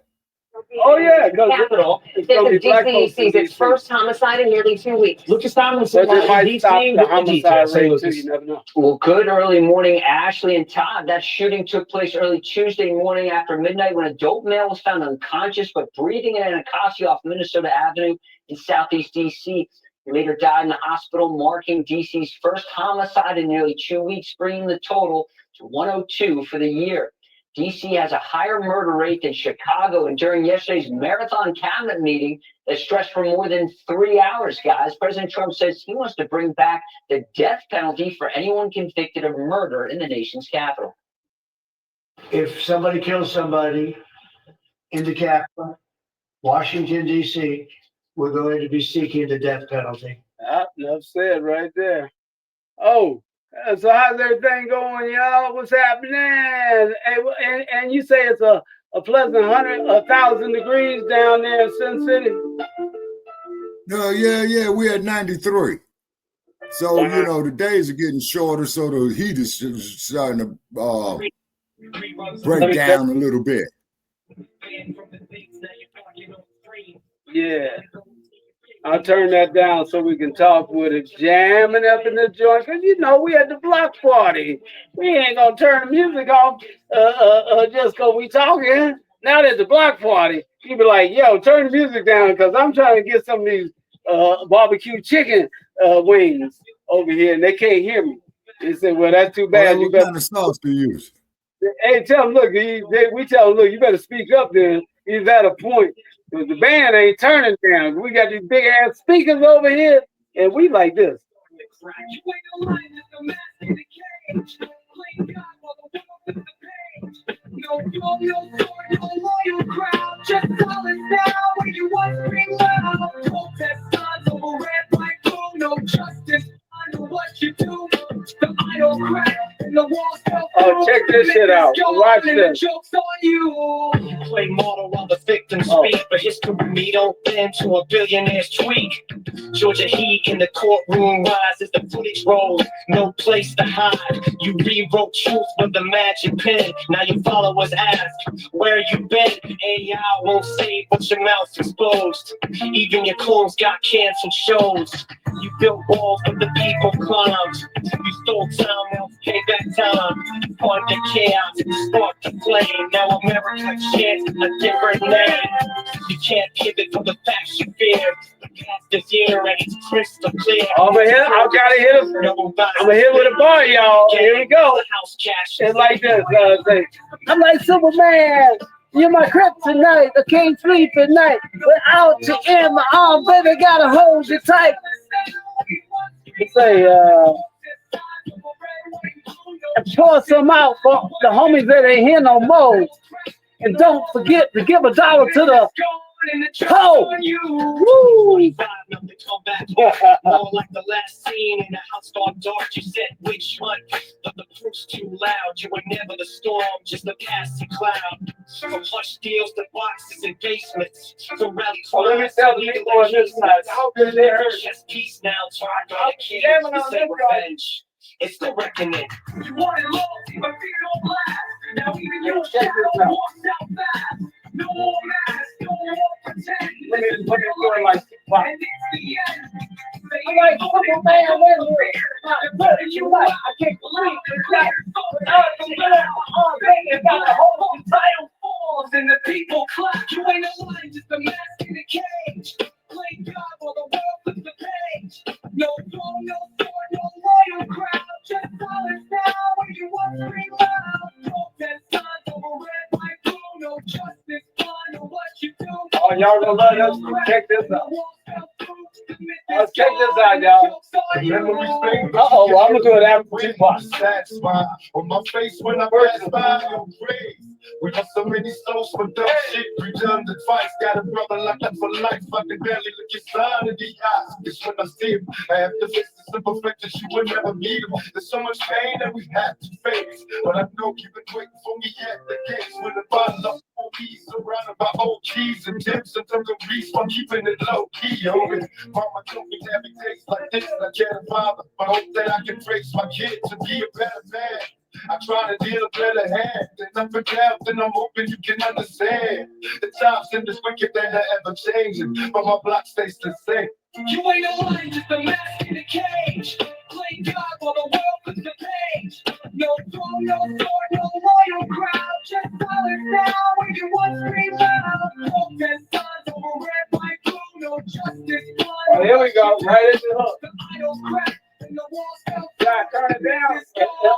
Oh yeah, Capital. it's gonna be black folks DC sees its first homicide in nearly 2 weeks. Lucas Thomas But it might DC stop with the the homicide details. Hey, rate too. Lucas. You never know. Well, good early morning, Ashley and Todd. That shooting took place early Tuesday morning after midnight when a dope male was found unconscious but breathing in Anacostia off Minnesota Avenue in Southeast DC. He later died in the hospital, marking DC's first homicide in nearly 2 weeks, bringing the total to 102 for the year. DC has a higher murder rate than Chicago, and during yesterday's marathon cabinet meeting that stretched for more than 3 hours, guys, President Trump says he wants to bring back the death penalty for anyone convicted of murder in the nation's capital. If somebody kills somebody in the capital, Washington, D.C., we're going to be seeking the death penalty. Enough said right there. Oh, so how's everything going, y'all? What's happening? And you say it's a pleasant 1,000 degrees down there in Sin City? No, yeah, we're at 93. So, you know, the days are getting shorter, so the heat is starting to break down a little bit. Yeah. I'll turn that down so we can talk with it, jamming up in the joint. Because, you know, we at the block party. We ain't going to turn the music off just because we talking. Now that the block party, you be like, yo, turn the music down because I'm trying to get some of these barbecue chicken wings over here, and they can't hear me. They said, well, that's too bad. What kind of sauce do you use? Hey, tell them, look, we tell them, look, you better speak up then. He's at a point. Because the band ain't turning down. We got these big ass speakers over here, and we like this. Oh, check this shit out. Watch this. Play model while the victims speak, but history me don't bend to a billionaire's tweak. Georgia heat in the courtroom rises, the footage rolls, no place to hide. You rewrote truth with the magic pen. Now your followers ask, where you been? AI won't save but your mouth's exposed. Even your clones got canceled shows. You built walls but the people climbed. You stole time, now pay back time. Fund the chaos, spark the flame. Now America shares a different name. You can't pivot from the facts you fear. The past is here and it's crystal clear. I'm gonna hit with a bar, y'all. Here we go. It's like this. I'm like Superman. You're my kryptonite. I can't sleep at night without you in my arm, baby. Gotta hold you tight. Say, pour some out for the homies that ain't here no more. And don't forget to give $1 to the hoe. Woo! More like the last scene in the house gone dark. You said which one, but the proof's too loud. You were never the storm, just a passing cloud. From hush deals to boxes and basements. So rally let me tell the people on this side. How good they hurt. Just peace now. Try to kill to say revenge. It's the reckoning. You wanted loyalty, but fear don't last. Now even your shadow walks out fast. No more masks, no more pretend. Let me do it like wow. And it's the end. I'm like Superman, where's you like? I can't believe that. Got a whole title falls and the people clap. You ain't a line, just a mask in a cage. Play God while the world flips the page. No throne, no sword, no royal crowd. Just silence now when you want to scream loud. Protest signs over red, white, blue. No justice, find what you do. Oh, y'all gonna let us check this out. Let's check this out, y'all. Uh-oh, I'm gonna do it after 2 parts. That's why on my face when I pass by your grace. We got so many souls for dumb shit. Redundant advice. Got a brother like that for life. I can barely look your son in the eyes. It's when I see him. I have to face the simple fact that you will never meet him. There's so much pain that we have to face. But I know you've been waiting for me at the gates with a bottle of OBs surrounded by OGs and tips and dungarees while keeping it low key. Homie, mama told me every day's like this. I can't father, but hope that I can trace my kid to be a better man. I try to deal a better hand than up and down, and I'm hoping you can understand. The times in this wicked that are ever changing, but my block stays the same. You ain't a lion, just a mask in a cage. Play God while the world puts the page. No throne, no sword, no loyal crowd. Just silence now when you want scream loud. Protest signs over red, white, blue. No justice, blood. Oh, here we go. Right at the hook. The idols crack and the walls fell. Yeah, turn it down.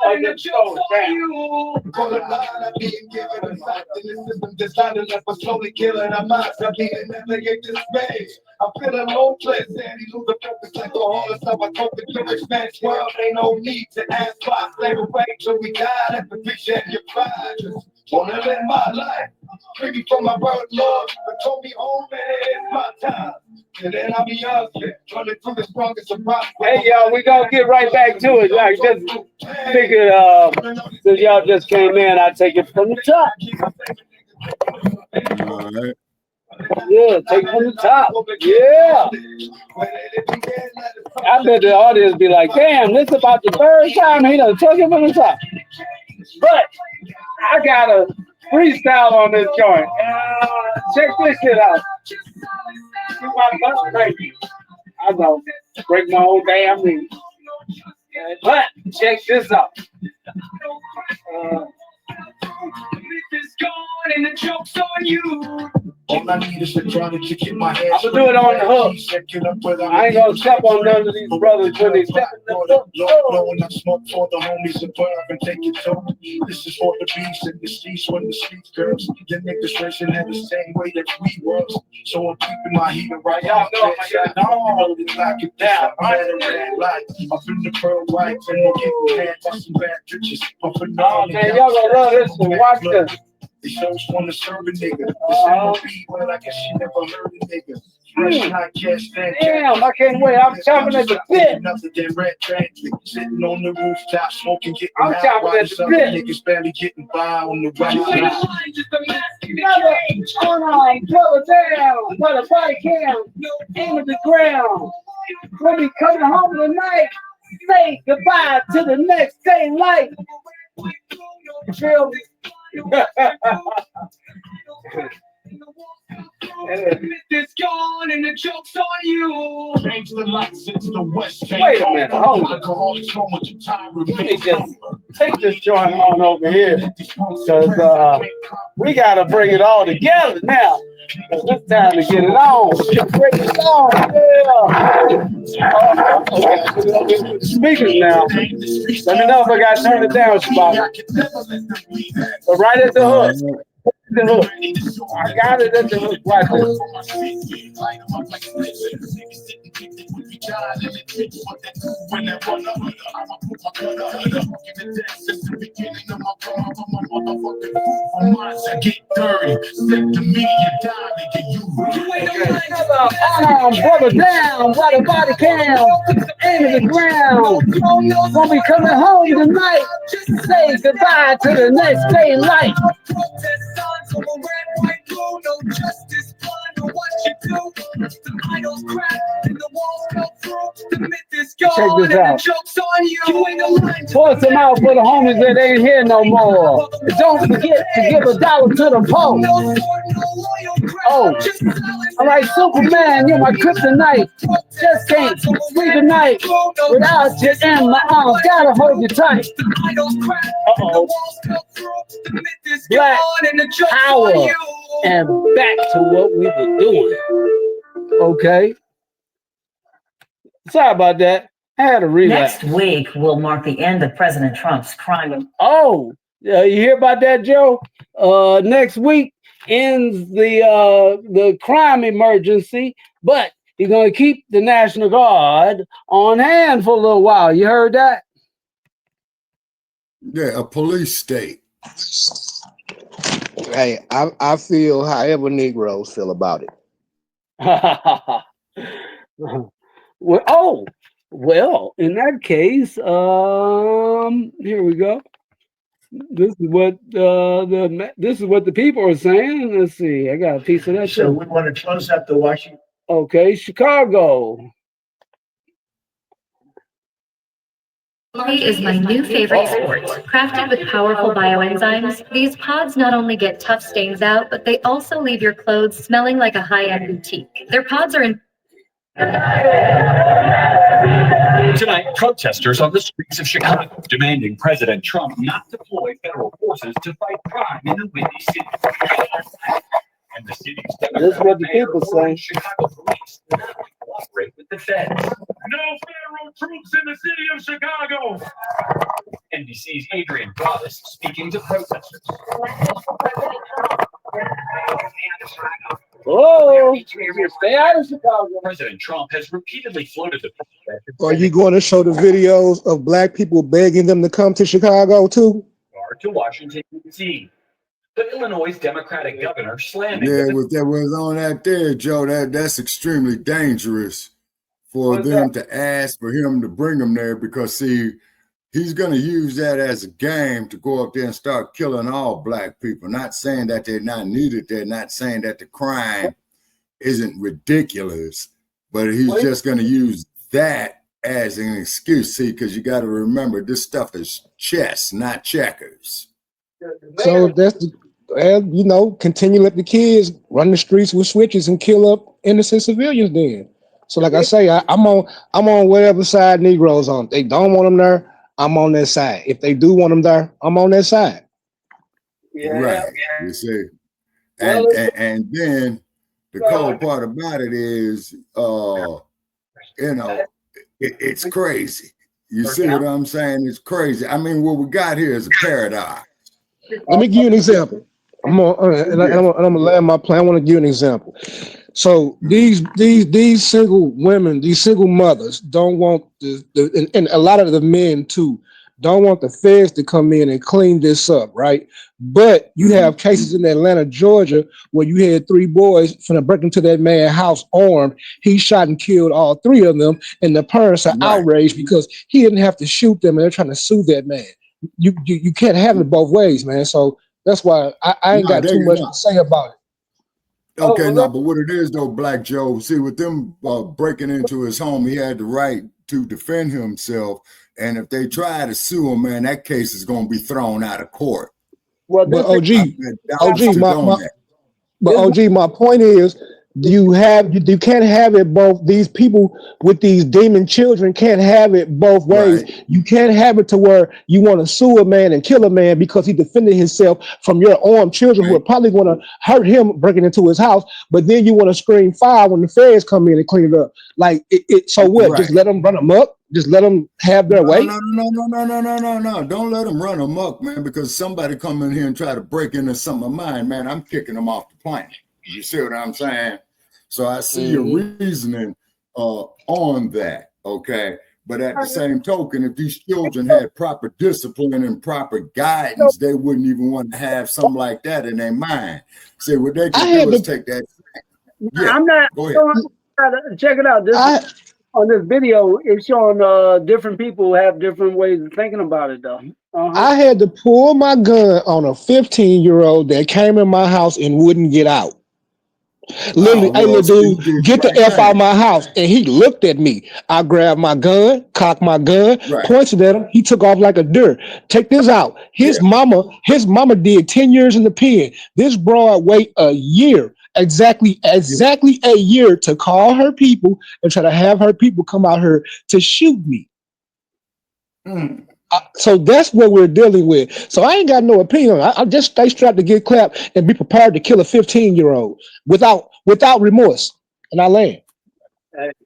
And the joke's on you. Call it line, I'm being given a fact. And the system designed us for slowly killing our minds. I'm being navigate this space. I'm feeling hopeless, and he lose the focus like a horse. So I told the Jewish man's world ain't no need to ask why. Slave away till we die. That's the vision you pride. Just wanna live my life. Free me from my birth, Lord. But told me home, man, it's my time. And then I'll be yours, running through the strongest of rocks. Hey, y'all, we gonna get right back to it. Like, just figured, since y'all just came in, I'd take it from the top. All right. Yeah, take it from the top. Yeah. I bet the audience be like, damn, this is about the third time he done took it from the top. But I got a freestyle on this joint. Check this shit out. See my butt crazy. I know, break my own damn knee. But check this out. Is gone and the joke's on you. All I need is to try to get my head. I'm gonna do it on the hook. I ain't gonna step on none of these brothers when they step in the hook. Blowing up smoke for the homies above and take it to. This is for the beats and the streets when the streets girls. Your niggas racing in the same way that we was. So I'm keeping my heat right out. Y'all know I got lock it down. I'm at a red light. Up in the pearl whites and I'm getting mad by some bad bitches. Oh man, y'all gonna love this one. Watch this. The shows wanna serve a nigga. This MOB, but I guess she never heard a nigga. Fresh hot cash, damn, I can't wait. I'm chopping at the bit. Nothing than red transit. Sitting on the rooftop, smoking, getting I'm high. chopping at the bit. Niggas barely getting by on the right side. Hold on, brother down. Put a body cam. Aim at the ground. We'll be coming home tonight. Say goodbye to the next day light. You feel me? It's gone and the joke's on you. Change the lights, it's the West. Wait a minute, hold on. Let me just take this joint on over here, because we got to bring it all together now. It's time to get it on. Break it on, yeah. Speakers now. Let me know if I got to turn it down, Shabbat. But right at the hook. The hook. I got it at the hook. Watch brother down, while the body cam, aim at the ground. Gonna be coming home tonight. Say goodbye to the next day light. No justice, blind what you do. The idols crack and the walls come through. The myth is gone. Check this out. And the joke's on you. You ain't no line. Force them out for the homies that ain't here no more. And don't forget to give $1 to the poor. Oh, all right, Superman, you're my kryptonite. Just can't sleep at night without you in my arms. Gotta hold you tight. Uh-oh. Black power. And back to what we were doing. Okay. Sorry about that. I had a relapse. Next week will mark the end of President Trump's crime. Oh, you hear about that, Joe? Next week ends the crime emergency, but he's going to keep the National Guard on hand for a little while. You heard that? Yeah, a police state. Hey, I feel however Negroes feel about it. Well, well, in that case, here we go. This is what this is what the people are saying. Let's see. I got a piece of that So too. we want to close up the Washington. Okay, Chicago. Coffee is my new favorite sport. Crafted with powerful bioenzymes, these pods not only get tough stains out, but they also leave your clothes smelling like a high-end boutique. Their pods are in. Tonight, protesters on the streets of Chicago demanding President Trump not deploy federal forces to fight crime in the Windy City. And the city's This is what the people say. Chicago police to not cooperate with the feds. No federal troops in the city of Chicago. NBC's Adrian Broadus speaking to protesters. Oh, stay out of Chicago. President Trump has repeatedly floated the Are you going to show the videos of black people begging them to come to Chicago too? to Washington, D.C. But Illinois' Democratic governor slamming Yeah, what that was on that there, Joe, that's extremely dangerous for them to ask for him to bring them there because, see, he's going to use that as a game to go up there and start killing all black people. Not saying that they're not needed. They're not saying that the crime isn't ridiculous, but he's just going to use that as an excuse. See, because you got to remember, this stuff is chess, not checkers. So that's the, and you know, continue to let the kids run the streets with switches and kill up innocent civilians. Then, so like I say, I'm on whatever side Negroes on. If they don't want them there, I'm on their side. If they do want them there, I'm on their side. Right. You see, and then the cold part about it is, you know, it's crazy. You see what I'm saying? It's crazy. I mean, what we got here is a paradox. Let me give you an example. I'm gonna land my plan. I want to give you an example. So these single women, these single mothers don't want and a lot of the men too don't want the feds to come in and clean this up, right? But you have cases in Atlanta, Georgia, where you had 3 boys finna break into that man's house armed. He shot and killed all 3 of them, and the parents are outraged because he didn't have to shoot them, and they're trying to sue that man. You can't have it both ways, man. So that's why I ain't got too much to say about it. Okay, no, but what it is though, Black Joe, see, with them breaking into his home, he had the right to defend himself. And if they try to sue him, man, that case is going to be thrown out of court. Well, but OG, my point is, you can't have it both. These people with these demon children can't have it both ways. Right. You can't have it to where you want to sue a man and kill a man because he defended himself from your armed children who are probably going to hurt him breaking into his house. But then you want to scream fire when the feds come in and clean it up. Like so what? Just let them run amok. Just let them have their way. No. Don't let them run amok, man. Because somebody come in here and try to break into something of mine, man. I'm kicking them off the plane. You see what I'm saying? So I see your reasoning on that, okay? But at the same token, if these children had proper discipline and proper guidance, they wouldn't even want to have something like that in their mind. See, what they can do is take that. Yeah, I'm not. Go ahead. Check it out. On this video, it's showing different people have different ways of thinking about it, though. I had to pull my gun on a 15-year-old that came in my house and wouldn't get out. Literally, hey, little dude, get the F out of my house. And he looked at me. I grabbed my gun, cocked my gun, pointed at him. He took off like a deer. Check this out. His mama did 10 years in the pen. This broad wait a year, exactly a year to call her people and try to have her people come out here to shoot me. So that's what we're dealing with. So I ain't got no opinion. I just stay strapped to get clapped and be prepared to kill a 15-year-old without remorse. And I land.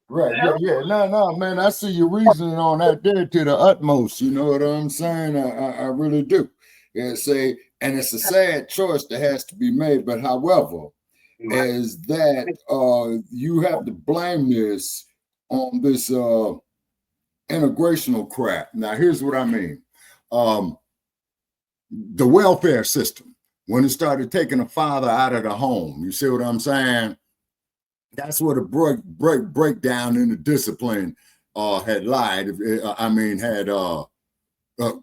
Right. Yeah. No, man. I see your reasoning on that there to the utmost. You know what I'm saying? I really do. And it's a sad choice that has to be made. But however, is that you have to blame this on this integrational crap. Now, here's what I mean. The welfare system. when it started taking a father out of the home. You see what I'm saying? That's where the breakdown in the discipline had lied.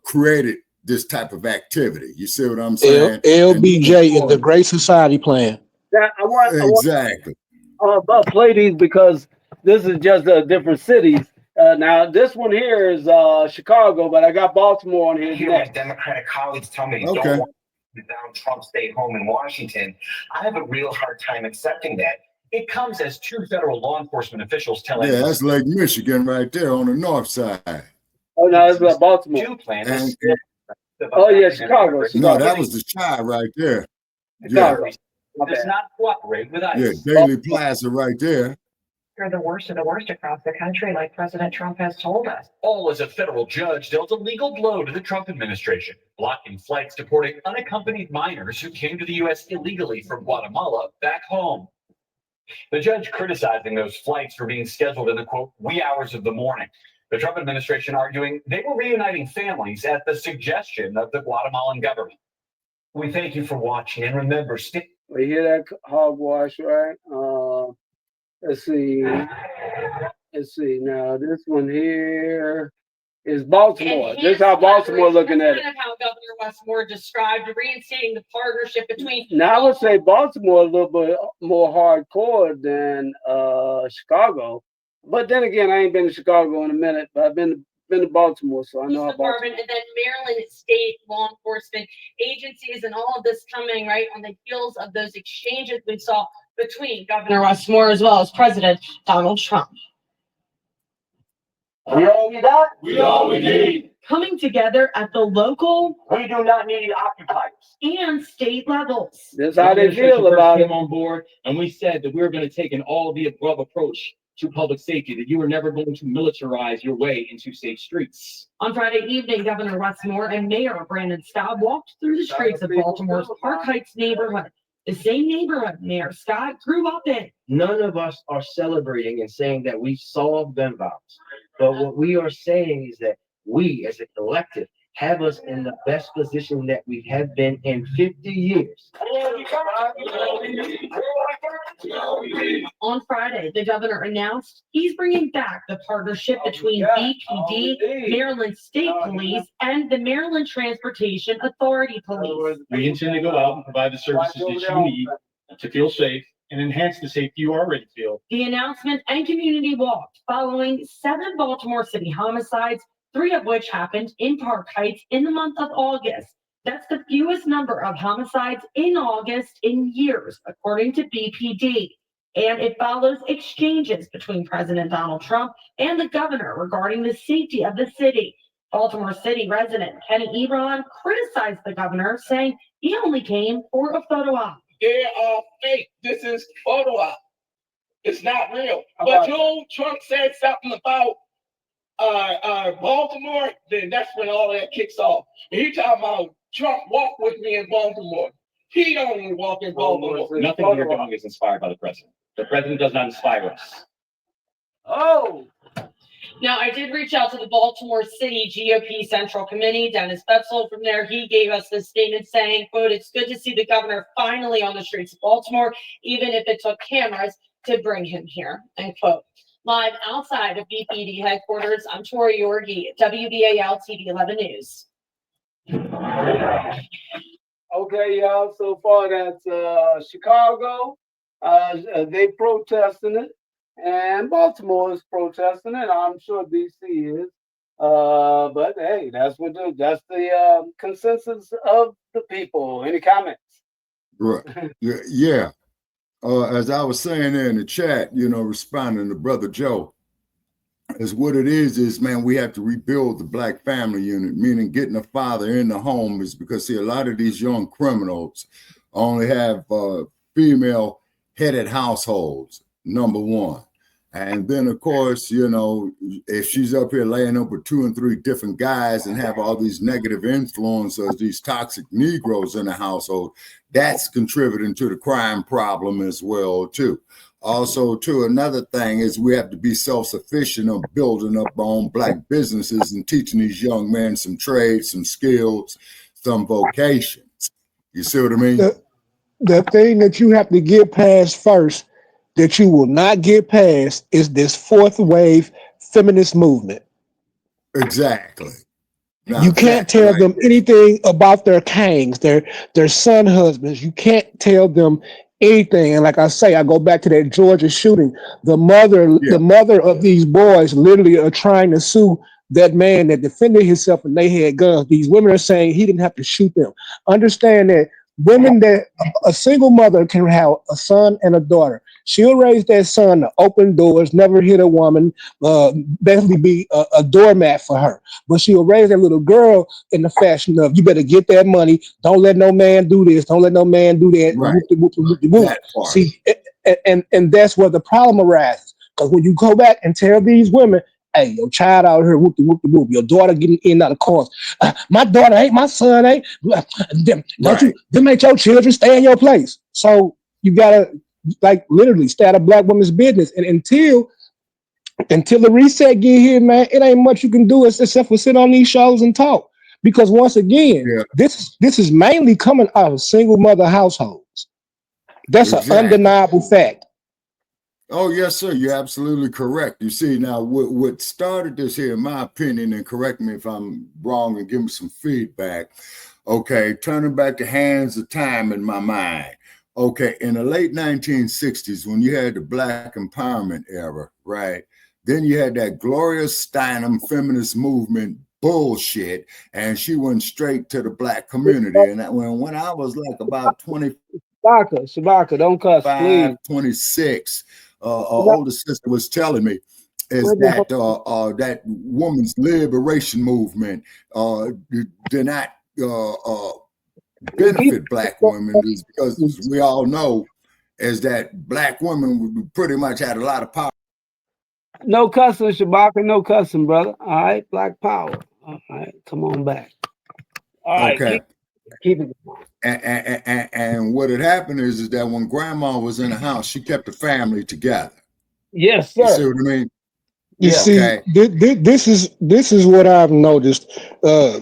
Created this type of activity. You see what I'm saying? LBJ is the Great Society plan. Exactly. I'll play these because this is just different cities. Now, this one here is Chicago, but I got Baltimore on here Hear my next. Democratic colleagues tell me they Okay. don't want to down Trump stay home in Washington. I have a real hard time accepting that. It comes as two federal law enforcement officials tell Yeah, that's Lake Michigan right there on the north side. Oh, no, it's Baltimore. do plan And, Oh, yeah, Chicago. no, that was the Chi right there. Yeah, Chicago. My does bad. not cooperate with yeah, ICE. Daily Plaza right there. They're the worst of the worst across the country, like President Trump has told us. All as a federal judge dealt a legal blow to the Trump administration, blocking flights deporting unaccompanied minors who came to the U.S. illegally from Guatemala back home. The judge criticizing those flights for being scheduled in the, quote, wee hours of the morning. The Trump administration arguing they were reuniting families at the suggestion of the Guatemalan government. We thank you for watching, and remember, We hear that hogwash, right? Let's see. Let's see. Now, this one here is Baltimore. This is how Baltimore looking at it. Kind of how Governor Westmore described reinstating the partnership between. Now, I would say Baltimore a little bit more hardcore than Chicago. But then again, I ain't been to Chicago in a minute, but I've been to Baltimore, so I know how Baltimore. Department and then Maryland state law enforcement agencies and all of this coming right on the heels of those exchanges we saw between Governor Westmore as well as President Donald Trump. We all we got? we all we need. Coming together at the local We do not need occupiers. and state levels. That's how they feel about it. Came on board, and we said that we were going to take an all-of-the-above approach to public safety, that you were never going to militarize your way into safe streets. On Friday evening, Governor Westmore and Mayor Brandon Scott walked through the streets of Baltimore's Park Heights neighborhood, the same neighborhood Mayor Scott grew up in. None of us are celebrating and saying that we solved gun violence. But what we are saying is that we, as a collective, have us in the best position that we have been in 50 years. On Friday, the governor announced he's bringing back the partnership between BPD, Maryland State Police, and the Maryland Transportation Authority Police. We intend to go out and provide the services that you need to feel safe and enhance the safety you already feel. The announcement and community walk following 7 Baltimore City homicides, 3 of which happened in Park Heights in the month of August. That's the fewest number of homicides in August in years, according to BPD. And it follows exchanges between President Donald Trump and the governor regarding the safety of the city. Baltimore City resident Kenny Ebron criticized the governor, saying he only came for a photo op. They are fake. This is photo op. It's not real. But Trump said something about Baltimore, then that's when all that kicks off. And he talking about Trump walk with me in Baltimore. He don't even walk in Baltimore. Nothing you're doing is inspired by the president. The president does not inspire us. Oh. Now, I did reach out to the Baltimore City GOP Central Committee, Dennis Betzel from there. He gave us this statement saying, quote, "It's good to see the governor finally on the streets of Baltimore, even if it took cameras to bring him here," end quote. Live outside of BPD headquarters, I'm Tori Yorgi, WBAL TV 11 News. Okay, y'all. So far, that's Chicago. They protesting it, and Baltimore is protesting it. I'm sure DC is. But hey, that's the consensus of the people. Any comments? Right. Yeah. As I was saying there in the chat, responding to Brother Joe, is what it is, man, we have to rebuild the Black family unit, meaning getting a father in the home is because, see, a lot of these young criminals only have female-headed households, number one. And then, of course, if she's up here laying up with 2 and 3 different guys and have all these negative influences, these toxic Negroes in the household, that's contributing to the crime problem as well, too. Also, too, another thing is we have to be self-sufficient of building up our own Black businesses and teaching these young men some trades, some skills, some vocations. You see what I mean? The thing that you have to get past first, that you will not get past, is this fourth wave feminist movement. Exactly. Now You can't that tell right them anything about their kangs, their son husbands. You can't tell them anything. And like I say, I go back to that Georgia shooting. The mother of these boys literally are trying to sue that man that defended himself and they had guns. These women are saying he didn't have to shoot them. Understand that a single mother can have a son and a daughter. She'll raise that son to open doors, never hit a woman, basically be a doormat for her. But she'll raise that little girl in the fashion of, you better get that money. Don't let no man do this. Don't let no man do that. Right. That part. See, and that's where the problem arises. Because when you go back and tell these women, hey, your child out here, whoop, your daughter getting in and out of cars. My daughter ain't, my son ain't. Them ain't your children, stay in your place. So you gotta, like, literally stay out of black women's business. And until the reset get here, man, it ain't much you can do except for sit on these shows and talk. Because once again, this is mainly coming out of single mother households. That's an undeniable fact. Oh, yes, sir. You're absolutely correct. You see, now what started this here, in my opinion, and correct me if I'm wrong and give me some feedback. Okay, turning back the hands of time in my mind. Okay, in the late 1960s, when you had the Black empowerment era, right? Then you had that Gloria Steinem feminist movement bullshit, and she went straight to the Black community. And that, when I was like about 20, Shabaka, don't cuss, please. 26, older sister was telling me is that that woman's liberation movement did not benefit Black women, is because, as we all know, is that Black women pretty much had a lot of power. No cussing, Shabaka, no cussing, brother. All right, Black power. All right, come on back. All right, okay. Keep it going. And what had happened is that when grandma was in the house, she kept the family together. Yes, sir. You see what I mean? You see, this is what I've noticed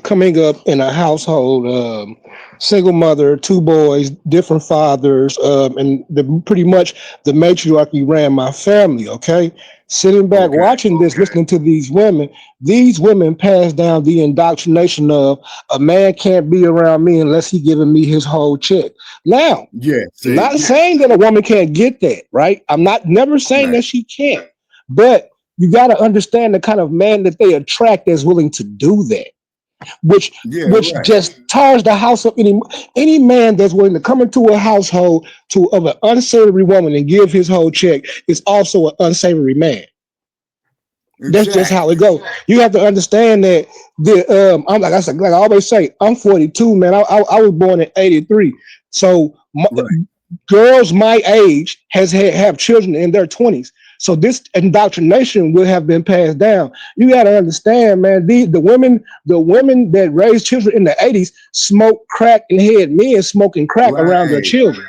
coming up in a household, single mother, two boys, different fathers, and pretty much the matriarchy ran my family, okay? Sitting back, watching this, listening to these women pass down the indoctrination of a man can't be around me unless he giving me his whole check. Now, not saying that a woman can't get that, right? I'm never saying that she can't, but you got to understand the kind of man that they attract that's willing to do that, which just tars the house up. Any man that's willing to come into a household of an unsavory woman and give his whole check is also an unsavory man. That's just how it goes. You have to understand that I'm like I always say, I'm 42, man. I was born in 83. So girls my age have children in their 20s. So this indoctrination will have been passed down. You got to understand, man, the women that raised children in the 80s smoked crack and had men smoking crack around their children.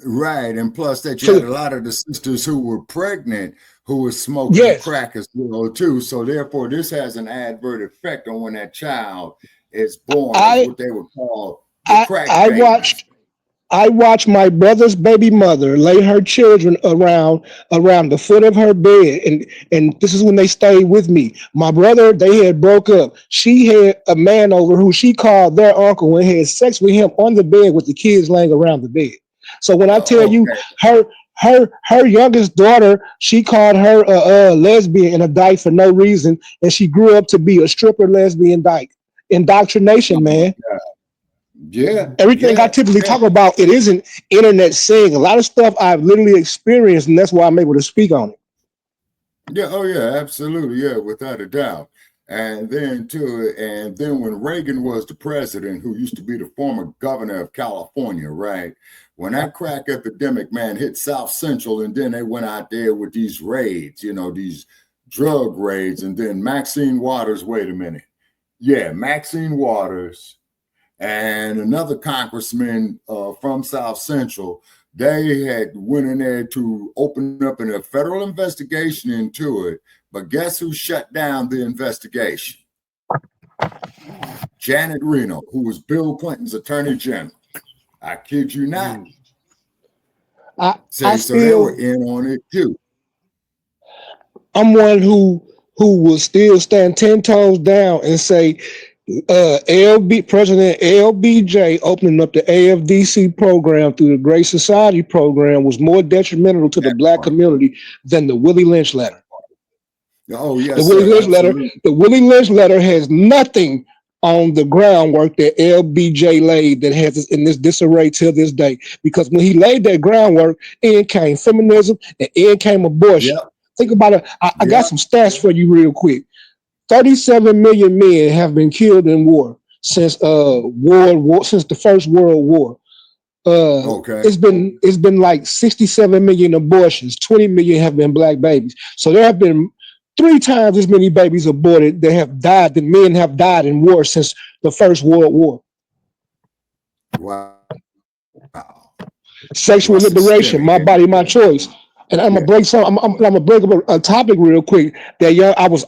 Right. And plus that you had a lot of the sisters who were pregnant who were smoking crack as well too. So therefore this has an adverse effect on when that child is born, what they would call the crack baby. I watched my brother's baby mother lay her children around the foot of her bed, and this is when they stayed with me. My brother, they had broke up. She had a man over who she called their uncle and had sex with him on the bed with the kids laying around the bed. So when I tell you her youngest daughter, she called her a lesbian and a dyke for no reason, and she grew up to be a stripper lesbian dyke. Indoctrination, man. Everything I typically talk about, it isn't internet saying. A lot of stuff I've literally experienced, and that's why I'm able to speak on it. Yeah, oh yeah, absolutely, yeah, without a doubt. And then when Reagan was the president, who used to be the former governor of California, right? When that crack epidemic, man, hit South Central, and then they went out there with these raids, these drug raids, and then Maxine Waters, wait a minute. Yeah, Maxine Waters and another congressman from South Central, they had went in there to open up a federal investigation into it. But guess who shut down the investigation? Janet Reno, who was Bill Clinton's attorney general. I kid you not. I So they still, were in on it too. I'm one who will still stand 10 toes down and say, President LBJ opening up the AFDC program through the Great Society program was more detrimental to the black community than the Willie Lynch letter. Oh, yes, The Willie sir. Lynch letter, Absolutely. the Willie Lynch letter has nothing on the groundwork that LBJ laid that has us in this disarray till this day. Because when he laid that groundwork, in came feminism and in came abortion. Yep. Think about it. I got some stats for you real quick. 37 million men have been killed in war since since the First World War. Okay. It's been like 67 million abortions. 20 million have been black babies. So there have been 3 times as many babies aborted that have died than men have died in war since the First World War. Wow. Sexual liberation, my body, my choice. And I'm gonna break some. I'm gonna break up a topic real quick. That I was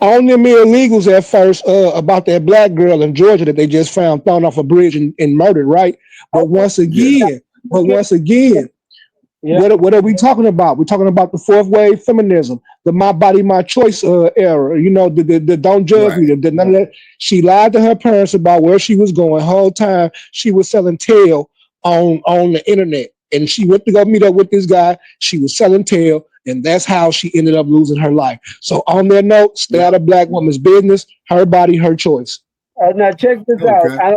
on them illegals at first about that black girl in Georgia that they just found thrown off a bridge and murdered, right? But once again, what are we talking about? We're talking about the 4th wave feminism, the my body, my choice era. You know, the don't judge me. The none of that. She lied to her parents about where she was going. Whole time she was selling tail on the internet. And she went to go meet up with this guy. She was selling tail, and that's how she ended up losing her life. So on that note, stay out of black woman's business. Her body, her choice. Now check this out.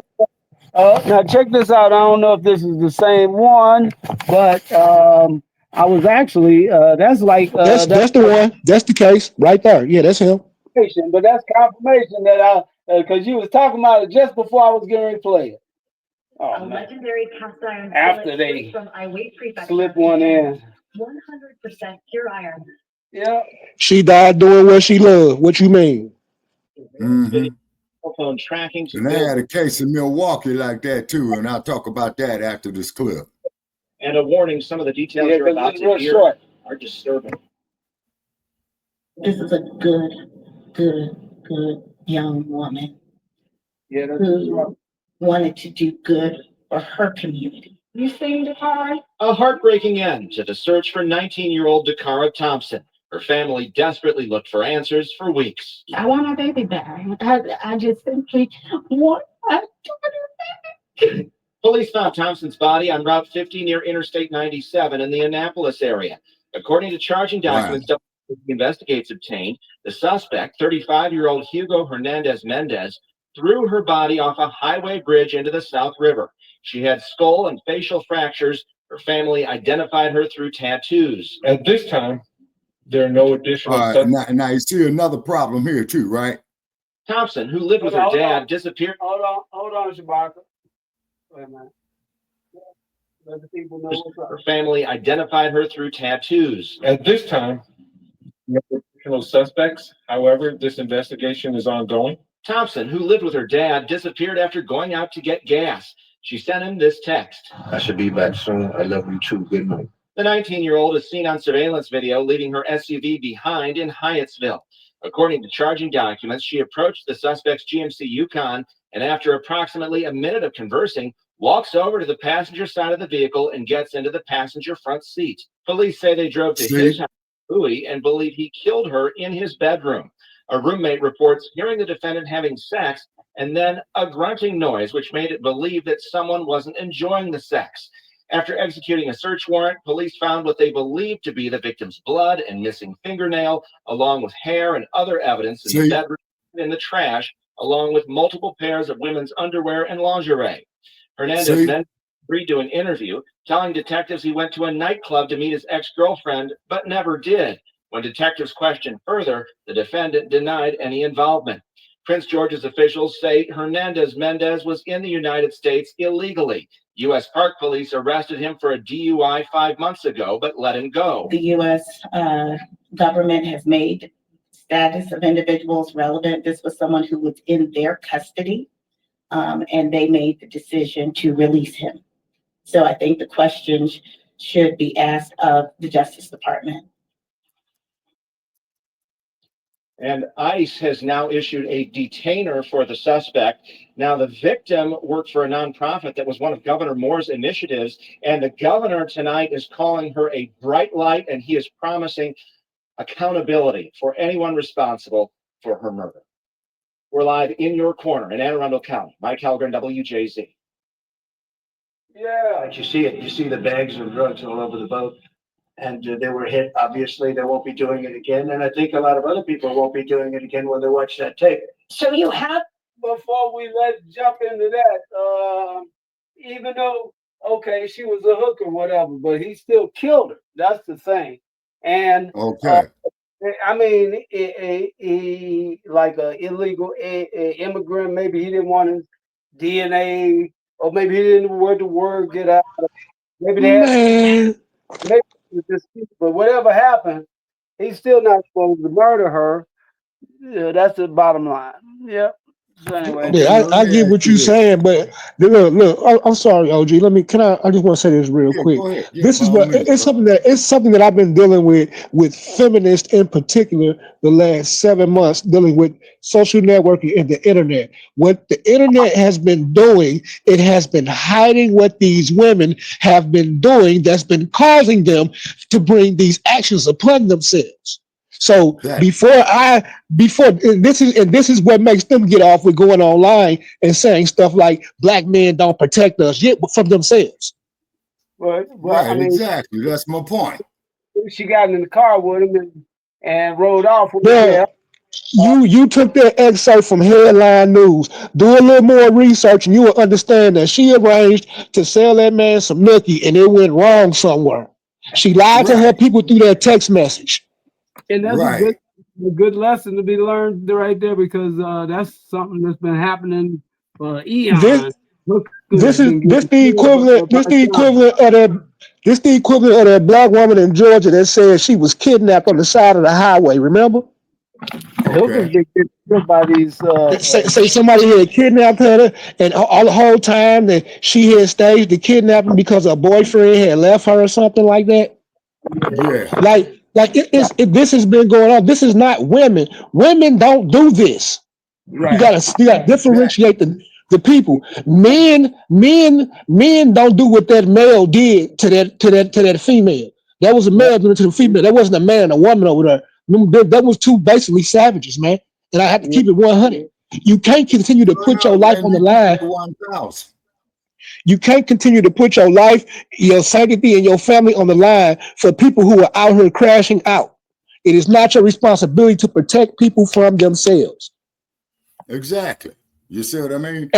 Now check this out. I don't know if this is the same one, but I was actually that's the one. That's the case right there. Yeah, that's him. But that's confirmation that because you was talking about it just before I was getting ready to play it. Oh, legendary cast iron after they from Iwate Prefecture. slip one in. 100% pure iron. Yeah. She died doing what she loved. What you mean? Mm-hmm. Phone tracking. And they had a case in Milwaukee like that too, and I'll talk about that after this clip. And a warning, some of the details you're about to hear are disturbing. This is a good young woman who wanted to do good for her community. You seem to find A heartbreaking end to the search for 19-year-old Dakara Thompson. Her family desperately looked for answers for weeks. I want my baby back. I just simply want my daughter back. Police found Thompson's body on Route 50 near Interstate 97 in the Annapolis area. According to charging documents the investigates obtained, the suspect, 35-year-old Hugo Hernandez Mendez, threw her body off a highway bridge into the South River. She had skull and facial fractures. Her family identified her through tattoos. At this time, there are no additional. Now you see another problem here too, right? Thompson, who lived with her dad, disappeared. Hold on, Shabaka. Wait a minute. Let the people know what's up. Her family identified her through tattoos. At this time, no additional suspects. However, this investigation is ongoing. Thompson, who lived with her dad, disappeared after going out to get gas. She sent him this text. I should be back soon. I love you too. Good night. The 19-year-old is seen on surveillance video leaving her SUV behind in Hyattsville. According to charging documents, she approached the suspect's GMC Yukon and after approximately a minute of conversing, walks over to the passenger side of the vehicle and gets into the passenger front seat. Police say they drove to his house in Bowie and believe he killed her in his bedroom. A roommate reports hearing the defendant having sex and then a grunting noise, which made it believe that someone wasn't enjoying the sex. After executing a search warrant, police found what they believed to be the victim's blood and missing fingernail, along with hair and other evidence in the bedroom and in the trash, along with multiple pairs of women's underwear and lingerie. Hernandez then agreed to an interview, telling detectives he went to a nightclub to meet his ex-girlfriend, but never did. When detectives questioned further, the defendant denied any involvement. Prince George's officials say Hernandez Mendez was in the United States illegally. U.S. Park Police arrested him for a DUI 5 months ago, but let him go. The U.S. Government has made status of individuals relevant. This was someone who was in their custody, and they made the decision to release him. So I think the questions should be asked of the Justice Department. And ICE has now issued a detainer for the suspect. Now, the victim worked for a nonprofit that was one of Governor Moore's initiatives, and the governor tonight is calling her a bright light, and he is promising accountability for anyone responsible for her murder. We're live in your corner in Anne Arundel County. Mike Halgren, WJZ. Yeah, you see it. You see the bags of drugs all over the boat. And they were hit. Obviously, they won't be doing it again. And I think a lot of other people won't be doing it again when they watch that tape. So you have, Before we jump into that, even though, okay, she was a hooker, whatever, but he still killed her. That's the thing. And Okay. I mean, he like an illegal immigrant. Maybe he didn't want his DNA, or maybe he didn't want the word get out. Maybe they had, maybe it was just, but whatever happened, he's still not supposed to murder her. Yeah, that's the bottom line. Yep. So anyway, Yeah, I get what you're saying, but look, I'm sorry, OG. I just want to say this real quick. Go ahead. Yeah, This is by all what means, it's something that I've been dealing with feminists in particular the last 7 months, dealing with social networking and the internet. What the internet has been doing, it has been hiding what these women have been doing that's been causing them to bring these actions upon themselves. So before this is what makes them get off with going online and saying stuff like black men don't protect us yet from themselves. well, right, I mean, exactly. That's my point. she got in the car with him and rode off with Yeah. him. You took that excerpt from Headline News. Do a little more research and you will understand that she arranged to sell that man some nookie and it went wrong somewhere. She lied to her people through their text message. And that's a good lesson to be learned right there, because that's something that's been happening for eons. This the equivalent of that black woman in Georgia that said she was kidnapped on the side of the highway. Remember? Hookers get killed by these. Say somebody had kidnapped her, and all the whole time that she had staged the kidnapping because her boyfriend had left her or something like that. Yeah. This has been going on. This is not women. Women don't do this. Right. You gotta differentiate the people. Men don't do what that male did to that female. That was a male doing it to the female. That wasn't a man and a woman over there. That was two basically savages, man. And I had to keep it 100. You can't continue to put your life on the line. 1,000. You can't continue to put your life, your sanctity, and your family on the line for people who are out here crashing out. It is not your responsibility to protect people from themselves. Exactly. You see what I mean?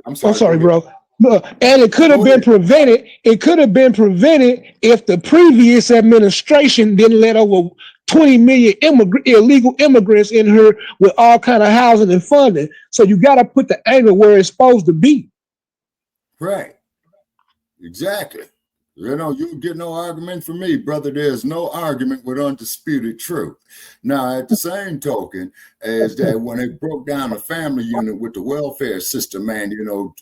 I'm sorry, bro. Look, and it could have been prevented. It could have been prevented if the previous administration didn't let over 20 million illegal immigrants in here with all kind of housing and funding. So you got to put the angle where it's supposed to be. Right. Exactly. You know, you get no argument from me, brother. There's no argument with undisputed truth. Now, at the same token, as that when they broke down a family unit with the welfare system, man, you know,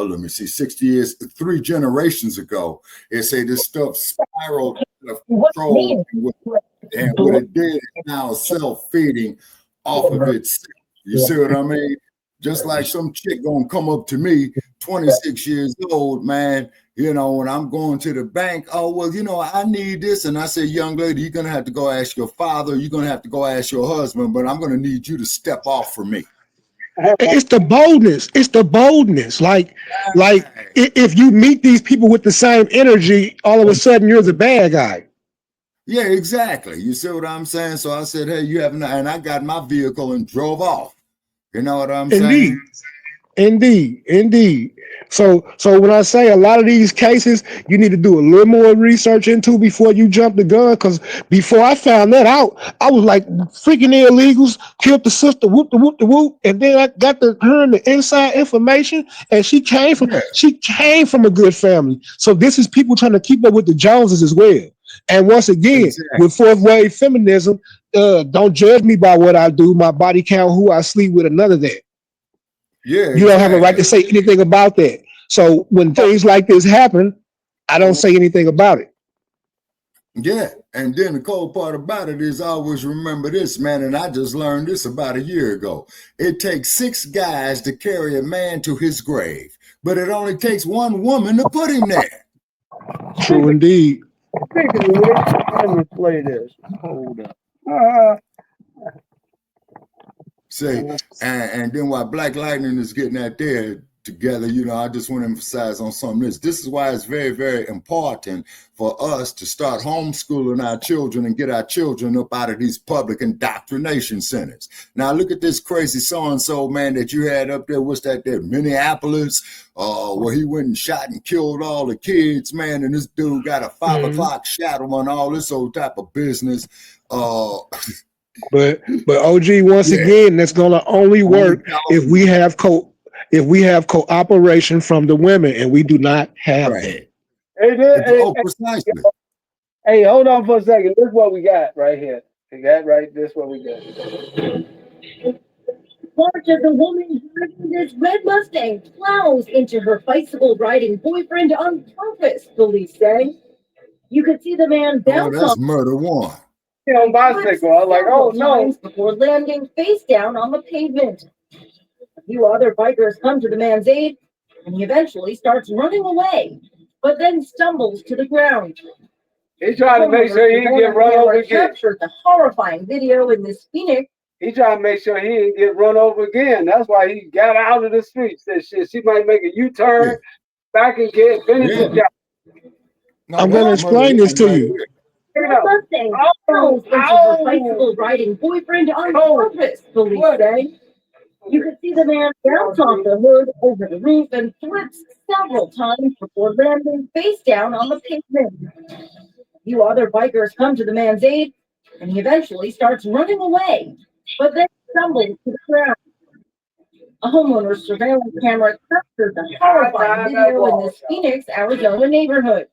let me see, 60 years, 3 generations ago, it say this stuff spiraled out of control. And what it did is now self-feeding off of itself. You see what I mean? Just like some chick gonna come up to me, 26 years old, man, you know, when I'm going to the bank, oh, well, you know, I need this. And I say, young lady, you're going to have to go ask your father. You're going to have to go ask your husband, but I'm going to need you to step off for me. It's the boldness. It's the boldness. Like if you meet these people with the same energy, all of a sudden you're the bad guy. Yeah, exactly. You see what I'm saying? So I said, hey, you haven't, and I got my vehicle and drove off. You know what I'm saying? Indeed. So when I say a lot of these cases, you need to do a little more research into before you jump the gun. Because before I found that out, I was like, freaking illegals killed the sister, whoop the whoop. And then I got to hearing the inside information, and she came from a good family. So this is people trying to keep up with the Joneses as well. And once again, with fourth wave feminism, don't judge me by what I do, my body count, who I sleep with, none of that. Yeah, you don't have a right to say anything about that. So when things like this happen, I don't say anything about it. Yeah, and then the cold part about it is always remember this, man, and I just learned this about a year ago. It takes 6 guys to carry a man to his grave, but it only takes 1 woman to put him there. True indeed. Speaking of which, let me play this. Hold up. See, and then while Black Lightning is getting that there together, you know, I just want to emphasize on some of this. This is why it's very, very important for us to start homeschooling our children and get our children up out of these public indoctrination centers. Now, look at this crazy so-and-so, man, that you had up there. What's that there? Minneapolis, where he went and shot and killed all the kids, man. And this dude got a 5 o'clock shadow on all this old type of business. But OG, once again, that's gonna only work if we have cooperation from the women, and we do not have that. Precisely. Hey, hold on for a second. This is what we got right here. You got right. This is what we got. Part of the woman driving this red Mustang plows into her bicycle riding boyfriend on purpose, police say. You could see the man bounce that's off murder 1. On bicycle. I was like, oh no. Before landing face down on the pavement. A few other bikers come to the man's aid, and he eventually starts running away, but then stumbles to the ground. He's trying to make sure he didn't get run over again. Captured the horrifying video in this Phoenix. He trying to make sure he didn't get run over again. That's why he got out of the streets. Said shit, she might make a U-turn, back and get finished the job. I'm gonna explain this to you. Mustang plows into her bicycle riding boyfriend on purpose, police say. You could see the man bounce off the hood over the roof and flips several times before landing face down on the pavement. A few other bikers come to the man's aid, and he eventually starts running away, but then stumbles to the ground. A homeowner's surveillance camera captured the horrifying video in this Phoenix, Arizona neighborhood.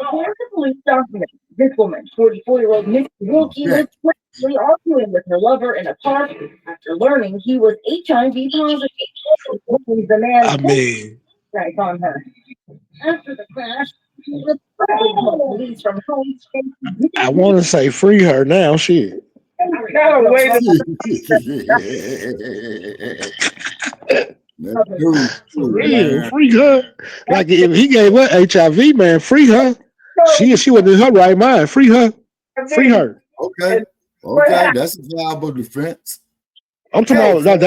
According to police documents, this woman, 44-year-old Miss Wilkie, was quickly arguing with her lover in a park after learning he was HIV positive. The man back on her. After the crash, she was police from home. I want to say free her now. Shit. Free her. Like if he gave her HIV, man, free her. She wasn't in her right mind. Free her. Free her. Okay, that's a viable defense. I'm talking about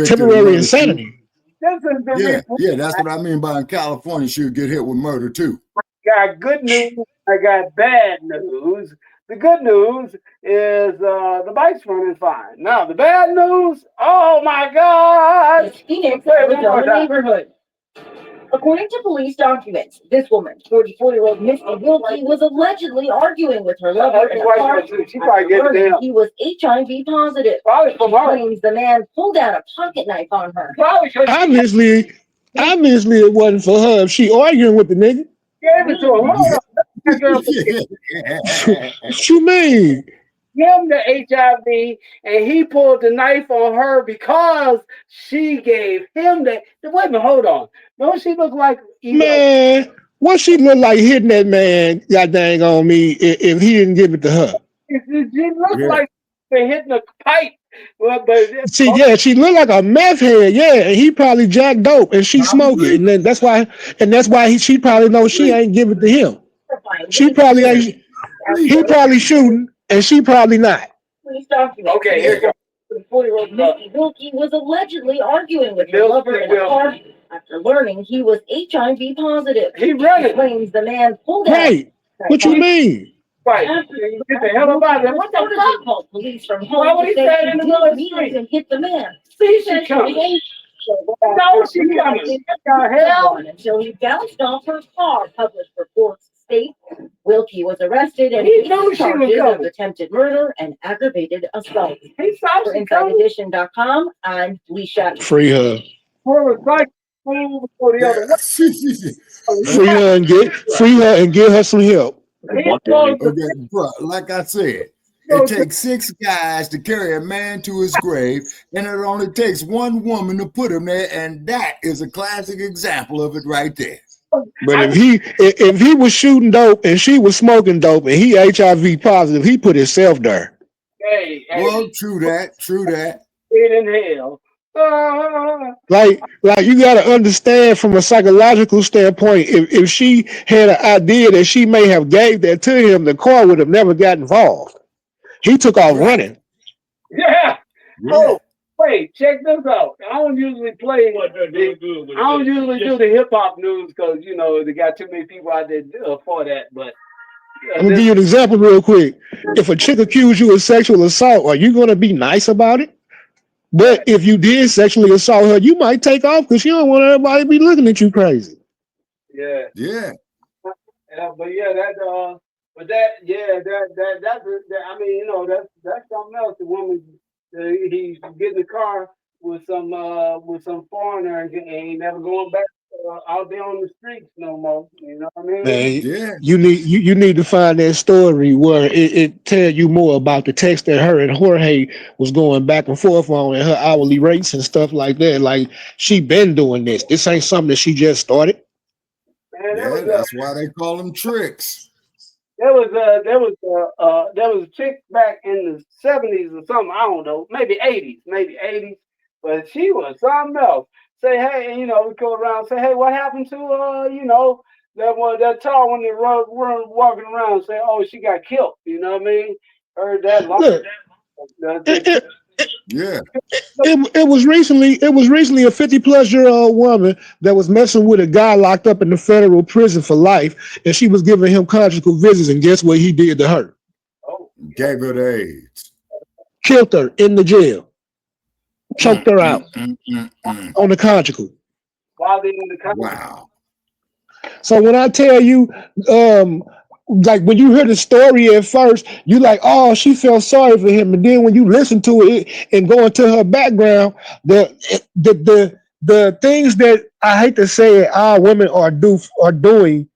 temporary insanity. Yeah, that's what I mean by in California, she'll get hit with murder too. Got good news. I got bad news. The good news is the bike's running fine. Now the bad news, oh my God! Phoenix, Arizona neighborhood. According to police documents, this woman, 44-year-old Miss Wilkie, was allegedly arguing with her lover in a park after learning he was HIV positive. She claims the man pulled out a pocket knife on her. Obviously it wasn't for her if she arguing with the nigga. Gave it to him. What you mean? Him the HIV, and he pulled the knife on her because she gave him the. Wait a minute, hold on. Don't she look like man? What she look like hitting that man? God dang on me! If he didn't give it to her, she looked like they hitting a pipe. Well, but she looked like a meth head. Yeah, and he probably jacked dope, and she smoked it, and then that's why she probably knows she ain't give it to him. She probably ain't. He probably shooting, and she probably not. Okay, here goes. 44-year-old Miss Wilkie was allegedly arguing with her lover in a park after learning he was HIV positive. He claims the man pulled out. Right. What you mean? Right. Get the hell about it. What the fuck? Called police from home. Why would he stand in the middle of the street and hit the man? See, she coming. No, she coming. Until he bounced off her car, published reports state. Wilkie was arrested and he knows charges of attempted murder and aggravated assault. For InsideEdition.com, I'm Leisha. Free her. Free her and get her some help. Okay, bro, like I said, it takes 6 guys to carry a man to his grave, and it only takes 1 woman to put him there, and that is a classic example of it right there. But if he was shooting dope and she was smoking dope and he HIV positive, he put himself there. Hey, Well, true that. It in hell. Like you got to understand from a psychological standpoint, if she had an idea that she may have gave that to him, the car would have never got involved. He took off running. Yeah. Oh, wait, check this out. I don't usually play. I don't usually do the hip hop news because you know they got too many people out there for that. But I'm gonna give you an example real quick. If a chick accused you of sexual assault, are you gonna be nice about it? But if you did sexually assault her, you might take off because you don't want everybody to be looking at you crazy. Yeah. Yeah. But yeah, that but that yeah, that's I mean, you know, that's something else. The woman he's getting the car with some foreigner and ain't never going back out there on the streets no more. You know what I mean? Man, you need to find that story where it tell you more about the text that her and Jorge was going back and forth on and her hourly rates and stuff like that. Like she been doing this. This ain't something that she just started. Man, Yeah, that's why they call them tricks. There was a chick back in the 70s or something, I don't know, maybe 80s, but she was something else. Say, hey, you know, we go around, say, hey, what happened to you know, that tall one that run walking around, say, oh, she got killed, you know what I mean? Heard that. Yeah. It was recently a 50-plus-year-old woman that was messing with a guy locked up in the federal prison for life, and she was giving him conjugal visits, and guess what he did to her? Gave her the AIDS. Killed her in the jail. Choked her out on the conjugal. Wow. So when I tell you, like when you hear the story at first, you like, oh, she felt sorry for him, and then when you listen to it and go into her background, the things that I hate to say it, our women are doing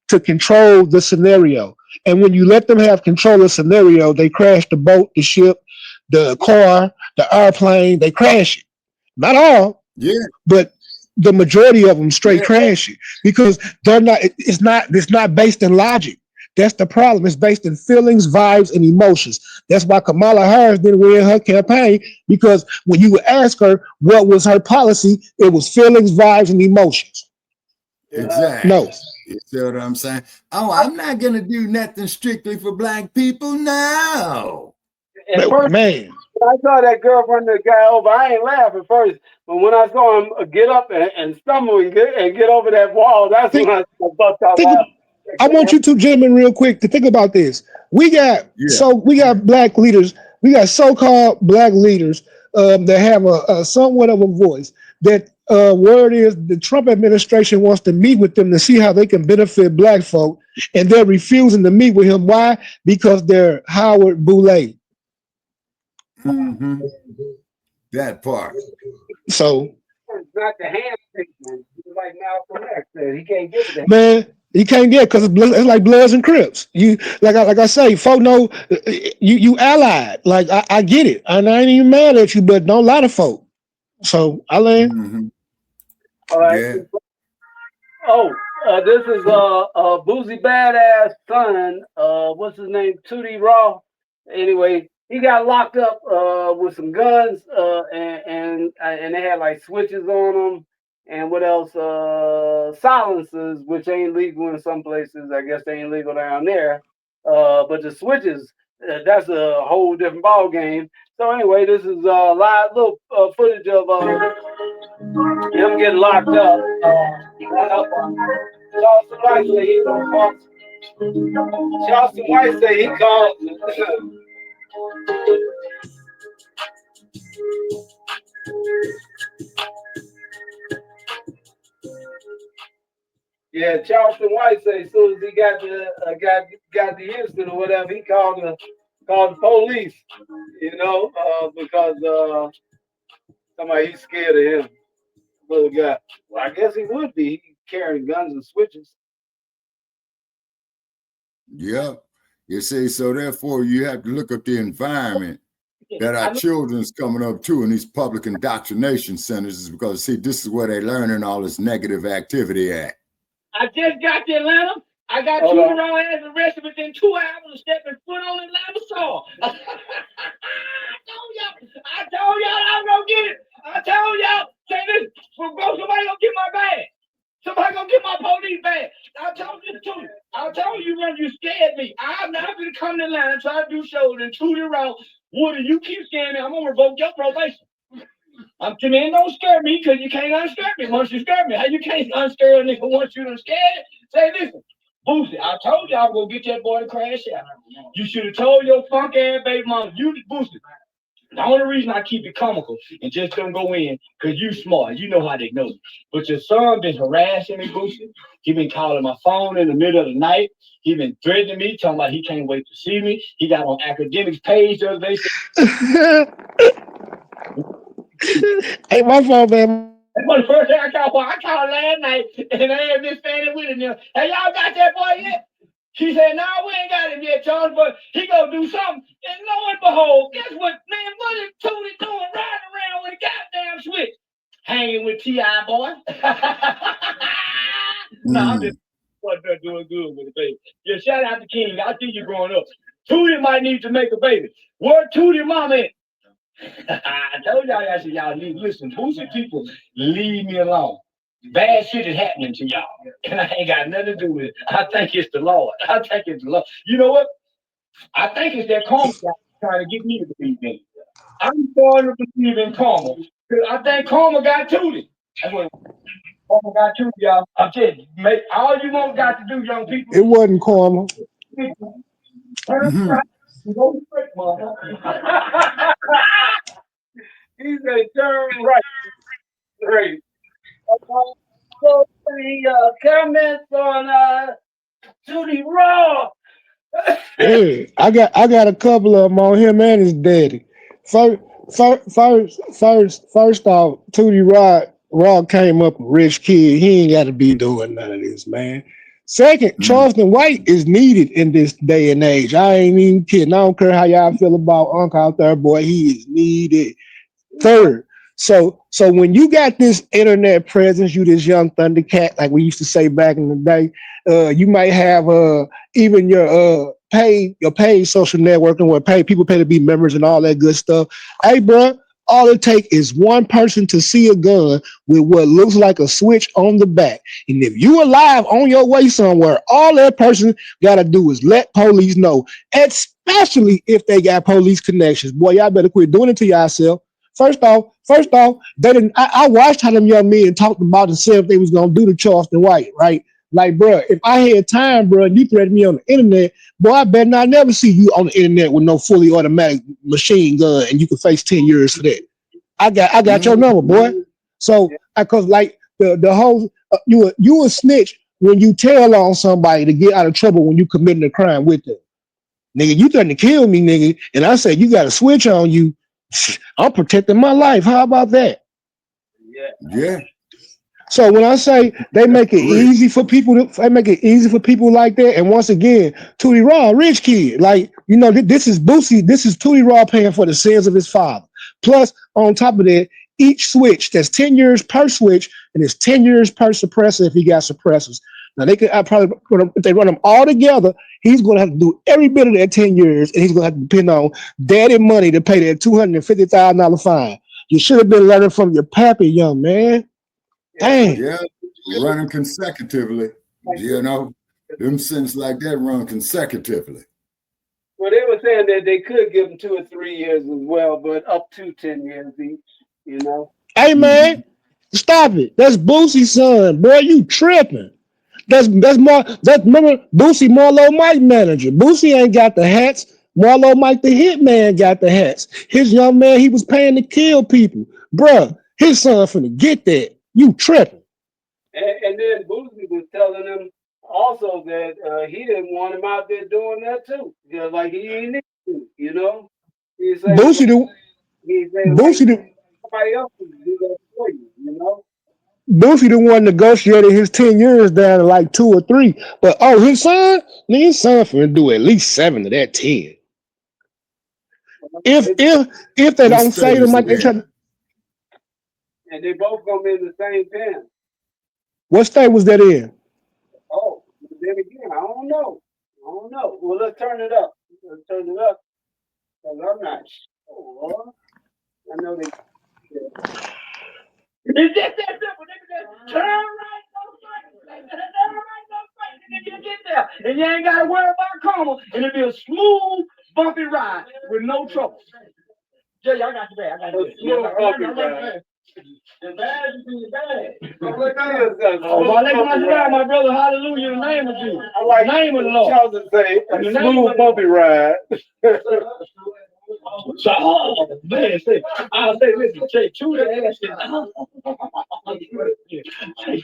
to control the scenario. And when you let them have control of the scenario, they crash the boat, the ship, the car, the airplane. They crash it. Not all, but the majority of them straight crash it because they're not. It's not based in logic. That's the problem. It's based in feelings, vibes, and emotions. That's why Kamala Harris didn't win her campaign, because when you would ask her what was her policy, it was feelings, vibes, and emotions. Exactly. No. You see what I'm saying? Oh, I'm not gonna do nothing strictly for black people now. At first, man, when I saw that girl run the guy over, I ain't laugh at first. But when I saw him get up and stumble and get over that wall, that's when I bust out laughing. I want you two gentlemen real quick to think about this. We got black leaders. We got so-called black leaders that have a somewhat of a voice. That word is the Trump administration wants to meet with them to see how they can benefit black folk, and they're refusing to meet with him. Why? Because they're Howard Boulay. Mm-hmm. That part. So it's not the handshake, man. Like Malcolm X said, he can't get that. Man, you can't get because it's like Bloods and Crips. You like I say, folk know you allied. Like I get it, and I ain't even mad at you, but don't lie to folk. So I land. Mm-hmm. All right. Yeah. Oh, this is Boosie Badass son. What's his name? Tootie Raw. Anyway, he got locked up with some guns, and they had like switches on them. And what else? Silencers, which ain't legal in some places. I guess they ain't legal down there. But the switches, that's a whole different ball game. So anyway, this is live little footage of him getting locked up. He went up on Charleston White said he called. Charleston White said he called. Yeah, Charleston White said as soon as he got to Houston or whatever, he called the police, you know, because somebody he's scared of him, little guy. Well, I guess he would be. He's carrying guns and switches. Yep. You see, so therefore you have to look up the environment that our children's coming up to in these public indoctrination centers, is because see, this is where they're learning all this negative activity at. I just got to Atlanta. I got Hold two on. around ass arrested within 2 hours of stepping foot on Atlanta soil. I told y'all I'm gonna get it. I told y'all, say this, somebody gonna get my bag. Somebody gonna get my police bag. I told you to you. I told you when you scared me. I'm not gonna come to Atlanta and try to do shows and toot around. Woody, you keep scaring me, I'm gonna revoke your probation. I'm man, don't scare me because you can't unscare me once you scare me. How you can't unscare a nigga once you done scared? Say listen, Boosie, I told you I was gonna get that boy to crash out. You should have told your funk ass baby mama, you Boosie. The only reason I keep it comical and just don't go in, because you smart. You know how they know. But your son been harassing me, Boosie. He been calling my phone in the middle of the night. He been threatening me, talking about he can't wait to see me. He got on academics page the other day. Hey, my fault, man. That's the first thing I called. I called last night, and I had Miss Fanny with him. Hey, y'all got that boy yet? She said, no, we ain't got him yet, Charles, but he gonna do something. And lo and behold, guess what? Man, what is Tootie doing riding around with a goddamn switch? Hanging with T.I., boy. No, I'm just doing good with the baby. Yeah, shout out to King. I see you growing up. Tootie might need to make a baby. Where Tootie mama at? I told y'all that y'all need listen. Boosie people, leave me alone. Bad shit is happening to y'all, and I ain't got nothing to do with it. I think it's the Lord. I think it's the Lord. You know what? I think it's that karma guy trying to get me to believe in. I'm starting to believe in karma because I think karma got Tootie. That's what karma got Tootie, y'all. I'm telling you, make all you want got to do, young people. It wasn't karma. Go straight, mother. He said, turn right. Great. So the comments on Tootie Raw. Hey, I got a couple of them on him and his daddy. First off, Tootie Raw came up a rich kid. He ain't got to be doing none of this, man. Second, Charleston White is needed in this day and age. I ain't even kidding. I don't care how y'all feel about Uncle out there, boy. He is needed. Third, so when you got this internet presence, you this young Thundercat, like we used to say back in the day, you might have even your paid social networking where people pay to be members and all that good stuff. Hey, bro, all it takes is one person to see a gun with what looks like a switch on the back. And if you alive on your way somewhere, all that person got to do is let police know, especially if they got police connections. Boy, y'all better quit doing it to yourself. First off, they didn't. I watched how them young men talked about and said if they was gonna do to Charleston White, right? Like, bro, if I had time, bro, and you threatened me on the internet, boy, I better not never see you on the internet with no fully automatic machine gun, and you can face 10 years for that. I got your number, boy. So, cause like the whole you a snitch when you tell on somebody to get out of trouble when you committing a crime with them, nigga. You threatened to kill me, nigga, and I said you got a switch on you. I'm protecting my life. How about that? Yeah. So when I say they make it easy for people like that, and once again, Tootie Raw, rich kid, like this is Boosie, this is Tootie Raw paying for the sins of his father. Plus, on top of that, each switch, that's 10 years per switch, and it's 10 years per suppressor if he got suppressors. Now they could probably if they run them all together, he's going to have to do every bit of that 10 years, and he's going to have to depend on daddy money to pay that $250,000 fine. You should have been learning from your pappy, young man. Dang. Yeah, running consecutively. Them sentences like that run consecutively. Well, they were saying that they could give them 2 or 3 years as well, but up to 10 years each, Hey, man, stop it. That's Boosie's son. Boy, you tripping. That's remember Boosie Marlo Mike manager. Boosie ain't got the hats. Marlo Mike the hitman got the hats. His young man, he was paying to kill people. Bruh, his son finna get that. You tripping. And then Boosie was telling them also that he didn't want him out there doing that too. Like he ain't need to, He said, Boosie somebody else to do that for you, Boosie the one negotiated his 10 years down to like 2 or 3. But his son finna do at least 7 of that 10. If they don't say them like they try to. And they both gonna be in the same pen. What state was that in? then again, I don't know. Well, let's turn it up. Because I'm not sure. I know they. It's just that simple, nigga. Just turn right, no straight. Turn right, no straight, and then you get there. And you ain't gotta worry about karma. And it'll be a smooth, bumpy ride with no trouble. Jay, I got you back. I got you back. The bag is in the bag. Oh, my name, my brother, hallelujah, in the name of Jesus. I like the name of the Lord. Y'all just say a smooth bumpy ride. So, oh, man, I'll say this, say two to ass. Say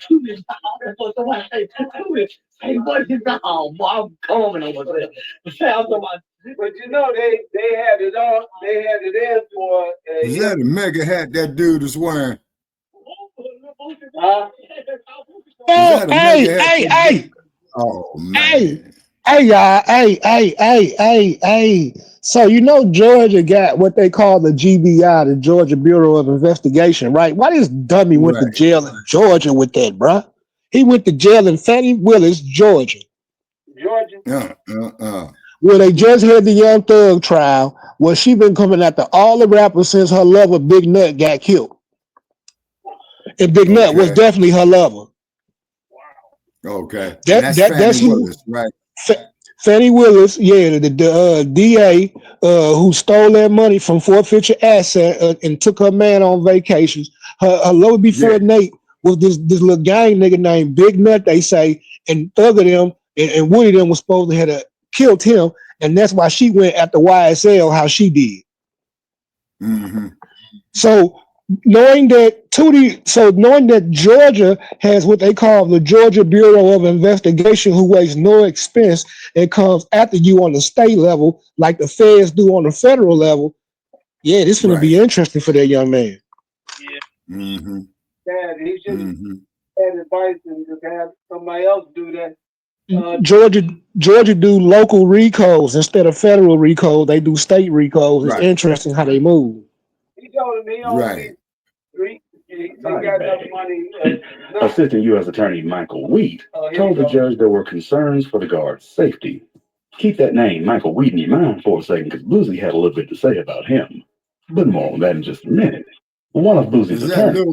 two to somebody say two to say what is that? Oh, boy, I'm coming over there. But you know, they had it on, they had it in for. Is that a mega hat that dude is wearing? Hey. Oh, man. Hey, y'all. Hey. So, you know, Georgia got what they call the GBI, the Georgia Bureau of Investigation, right? Why this dummy went to jail in Georgia with that, bruh? He went to jail in Fannie Willis, Georgia. Where they just had the Young Thug trial, where she been coming after all the rappers since her lover, Big Nut, got killed. And Big Nut was definitely her lover. Okay. That's Fannie who, Willis, right? Fannie Willis, yeah, the DA who stole that money from forfeiture asset and took her man on vacations. Her lover before Nate was this little gang nigga named Big Nut, they say, and Thug of them and Woody them was supposed to have killed him, and that's why she went after YSL how she did. Mm-hmm. So knowing that Georgia has what they call the Georgia Bureau of Investigation, who wastes no expense and comes after you on the state level, like the feds do on the federal level. Yeah, this is going to be interesting for that young man. Mm-hmm. Dad, he should have advice and just have somebody else do that. Georgia do local recalls instead of federal recalls. They do state recalls. It's interesting how they move. He told me he only he got enough money. Assistant U.S. Attorney Michael Wheat told the judge there were concerns for the guard's safety. Keep that name, Michael Wheat, in your mind for a second, because Boosie had a little bit to say about him. But more on that in just a minute. One of Boosie's attorneys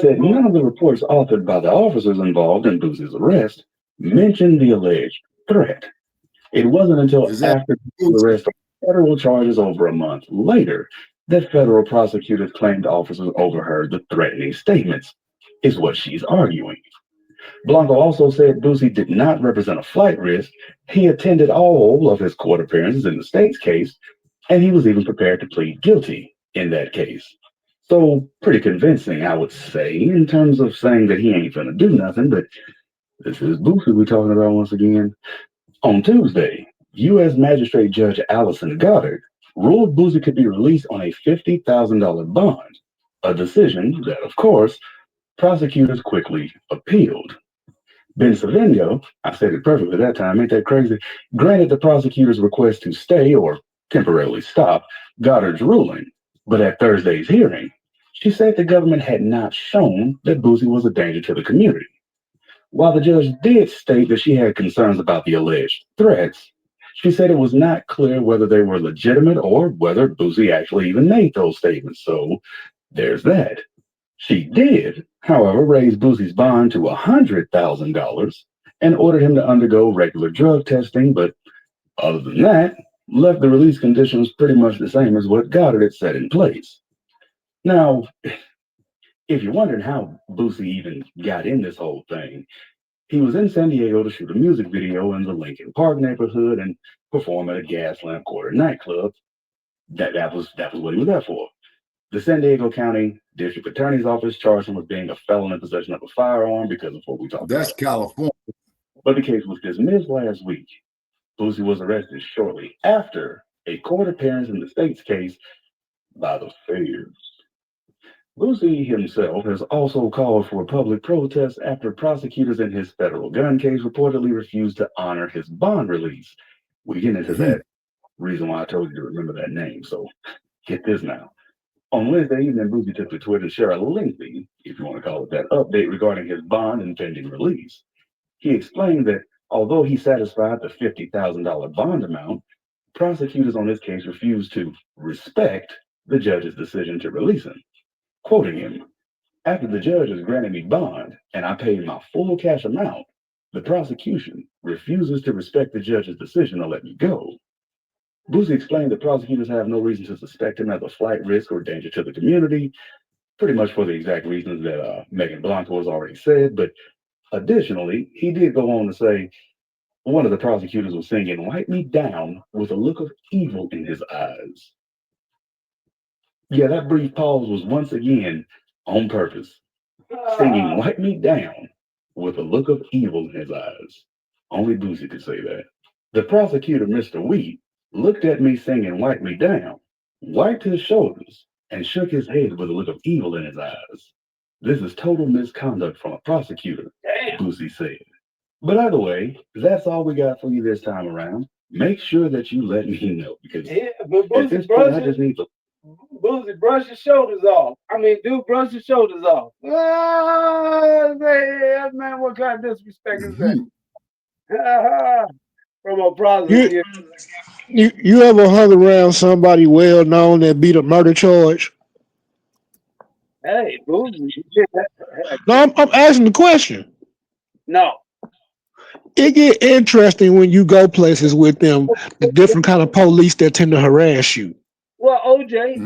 said none of the reports authored by the officers involved in Boosie's arrest mentioned the alleged threat. It wasn't until after the arrest of federal charges over a month later that federal prosecutors claimed officers overheard the threatening statements, is what she's arguing. Blanco also said Boosie did not represent a flight risk. He attended all of his court appearances in the state's case, and he was even prepared to plead guilty in that case. So pretty convincing, I would say, in terms of saying that he ain't gonna do nothing, but this is Boosie we're talking about once again. On Tuesday, U.S. Magistrate Judge Allison Goddard ruled Boosie could be released on a $50,000 bond, a decision that, of course, prosecutors quickly appealed. Ben Savingo, I said it perfectly that time, ain't that crazy, granted the prosecutor's request to stay or temporarily stop Goddard's ruling, but at Thursday's hearing, she said the government had not shown that Boosie was a danger to the community. While the judge did state that she had concerns about the alleged threats, she said it was not clear whether they were legitimate or whether Boosie actually even made those statements. So there's that. She did, however, raise Boosie's bond to $100,000 and ordered him to undergo regular drug testing, but other than that, left the release conditions pretty much the same as what Goddard had set in place. Now, if you're wondering how Boosie even got in this whole thing, he was in San Diego to shoot a music video in the Lincoln Park neighborhood and perform at a Gaslamp Quarter nightclub. That was what he was there for. The San Diego County District Attorney's Office charged him with being a felon in possession of a firearm because of what we talked about. That's California. But the case was dismissed last week. Boosie was arrested shortly after a court appearance in the state's case by the feds. Boosie himself has also called for a public protest after prosecutors in his federal gun case reportedly refused to honor his bond release. We get into that reason why I told you to remember that name. So get this now. On Wednesday evening, Boosie took to Twitter to share a lengthy, if you want to call it that, update regarding his bond and pending release. He explained that although he satisfied the $50,000 bond amount, prosecutors on this case refused to respect the judge's decision to release him. Quoting him, "After the judge has granted me bond and I paid my full cash amount, the prosecution refuses to respect the judge's decision to let me go." Boosie explained that prosecutors have no reason to suspect him as a flight risk or danger to the community, pretty much for the exact reasons that Megan Blanco has already said. But additionally, he did go on to say one of the prosecutors was singing "Wipe Me Down" with a look of evil in his eyes. Yeah, that brief pause was once again on purpose. Singing "Wipe Me Down" with a look of evil in his eyes. Only Boosie could say that. The prosecutor, Mr. Wheat, looked at me singing "Wipe Me Down," wiped his shoulders, and shook his head with a look of evil in his eyes. This is total misconduct from a prosecutor, Boosie said. But either way, that's all we got for you this time around. Make sure that you let me know, because at this point, I just need to... Boosie, brush your shoulders off. Dude, brush your shoulders off. Man, what kind of disrespect is that? From a prosecutor. You ever hung around somebody well known that beat a murder charge? Hey, Boosie. No, I'm asking the question. No. It get interesting when you go places with them, the different kind of police that tend to harass you. Well, OJ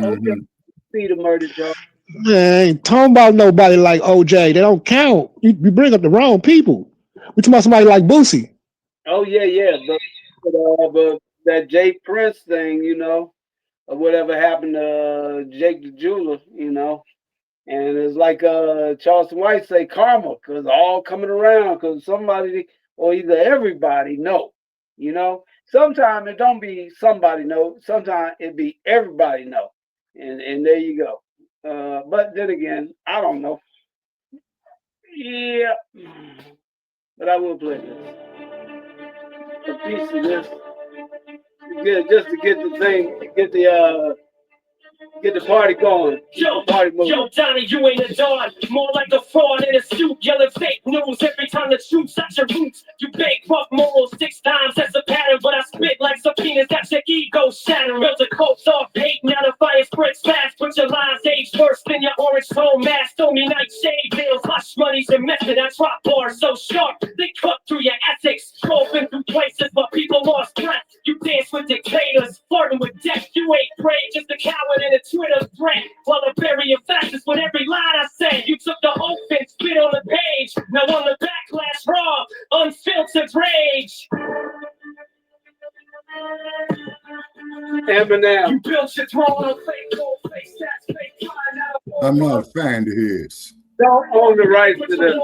beat a murder charge. Man, I ain't talking about nobody like OJ. They don't count. You bring up the wrong people. We talking about somebody like Boosie. Oh, yeah. But that Jay Prince thing, or whatever happened to Jake the Jeweler, and it's like Charleston White say, karma, because all coming around, because somebody or either everybody know, Sometimes it don't be somebody know, sometimes it be everybody know, and there you go. But then again, I don't know. Yeah, but I will play this. A piece of this, just to get the thing, get the party going. Yo, Johnny, you ain't a don. More like a fraud in a suit, yelling fake news every time the truth's at your roots. You bake rough morals 6 times, that's a pattern. But I spit like subpoenas, got your ego shattering. Built a coat off hate, now the fire spreads fast. Put your lines age worse than your orange phone mask. Stormy night shade bills, hush money's a method. I drop bars so sharp, they cut through your ethics. Open through places where people lost breath. You dance with dictators, flirting with death. You ain't brave, just a coward in a Twitter thread. While I bury your fascists with every line I said. You took the oath and spit on the page. Now on the backlash, raw, unfiltered rage. Eminem. You built your throne on fake gold face. That's fake. I'm not a fan of his. Don't own the rights to this.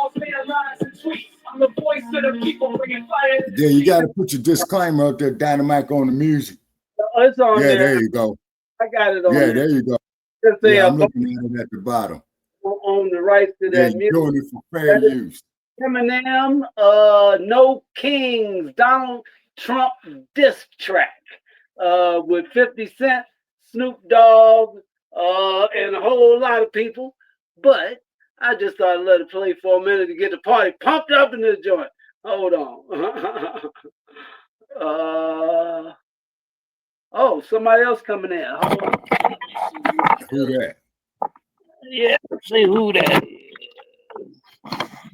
I'm the voice of the people bringing fire. Yeah, you got to put your disclaimer up there, Dynamite, on the music. It's on there. Yeah, there you go. I got it on Yeah, there. there you go. Just say, Yeah, I'm looking at it at the bottom. Own the rights to Yeah, that you're doing music. it for fair use. Eminem, No Kings, Donald Trump diss track with 50 Cent, Snoop Dogg, and a whole lot of people. But I just thought I'd let it play for a minute to get the party pumped up in this joint. Hold on. Oh, somebody else coming in. Hold on. Who that? Yeah, let's see who that is.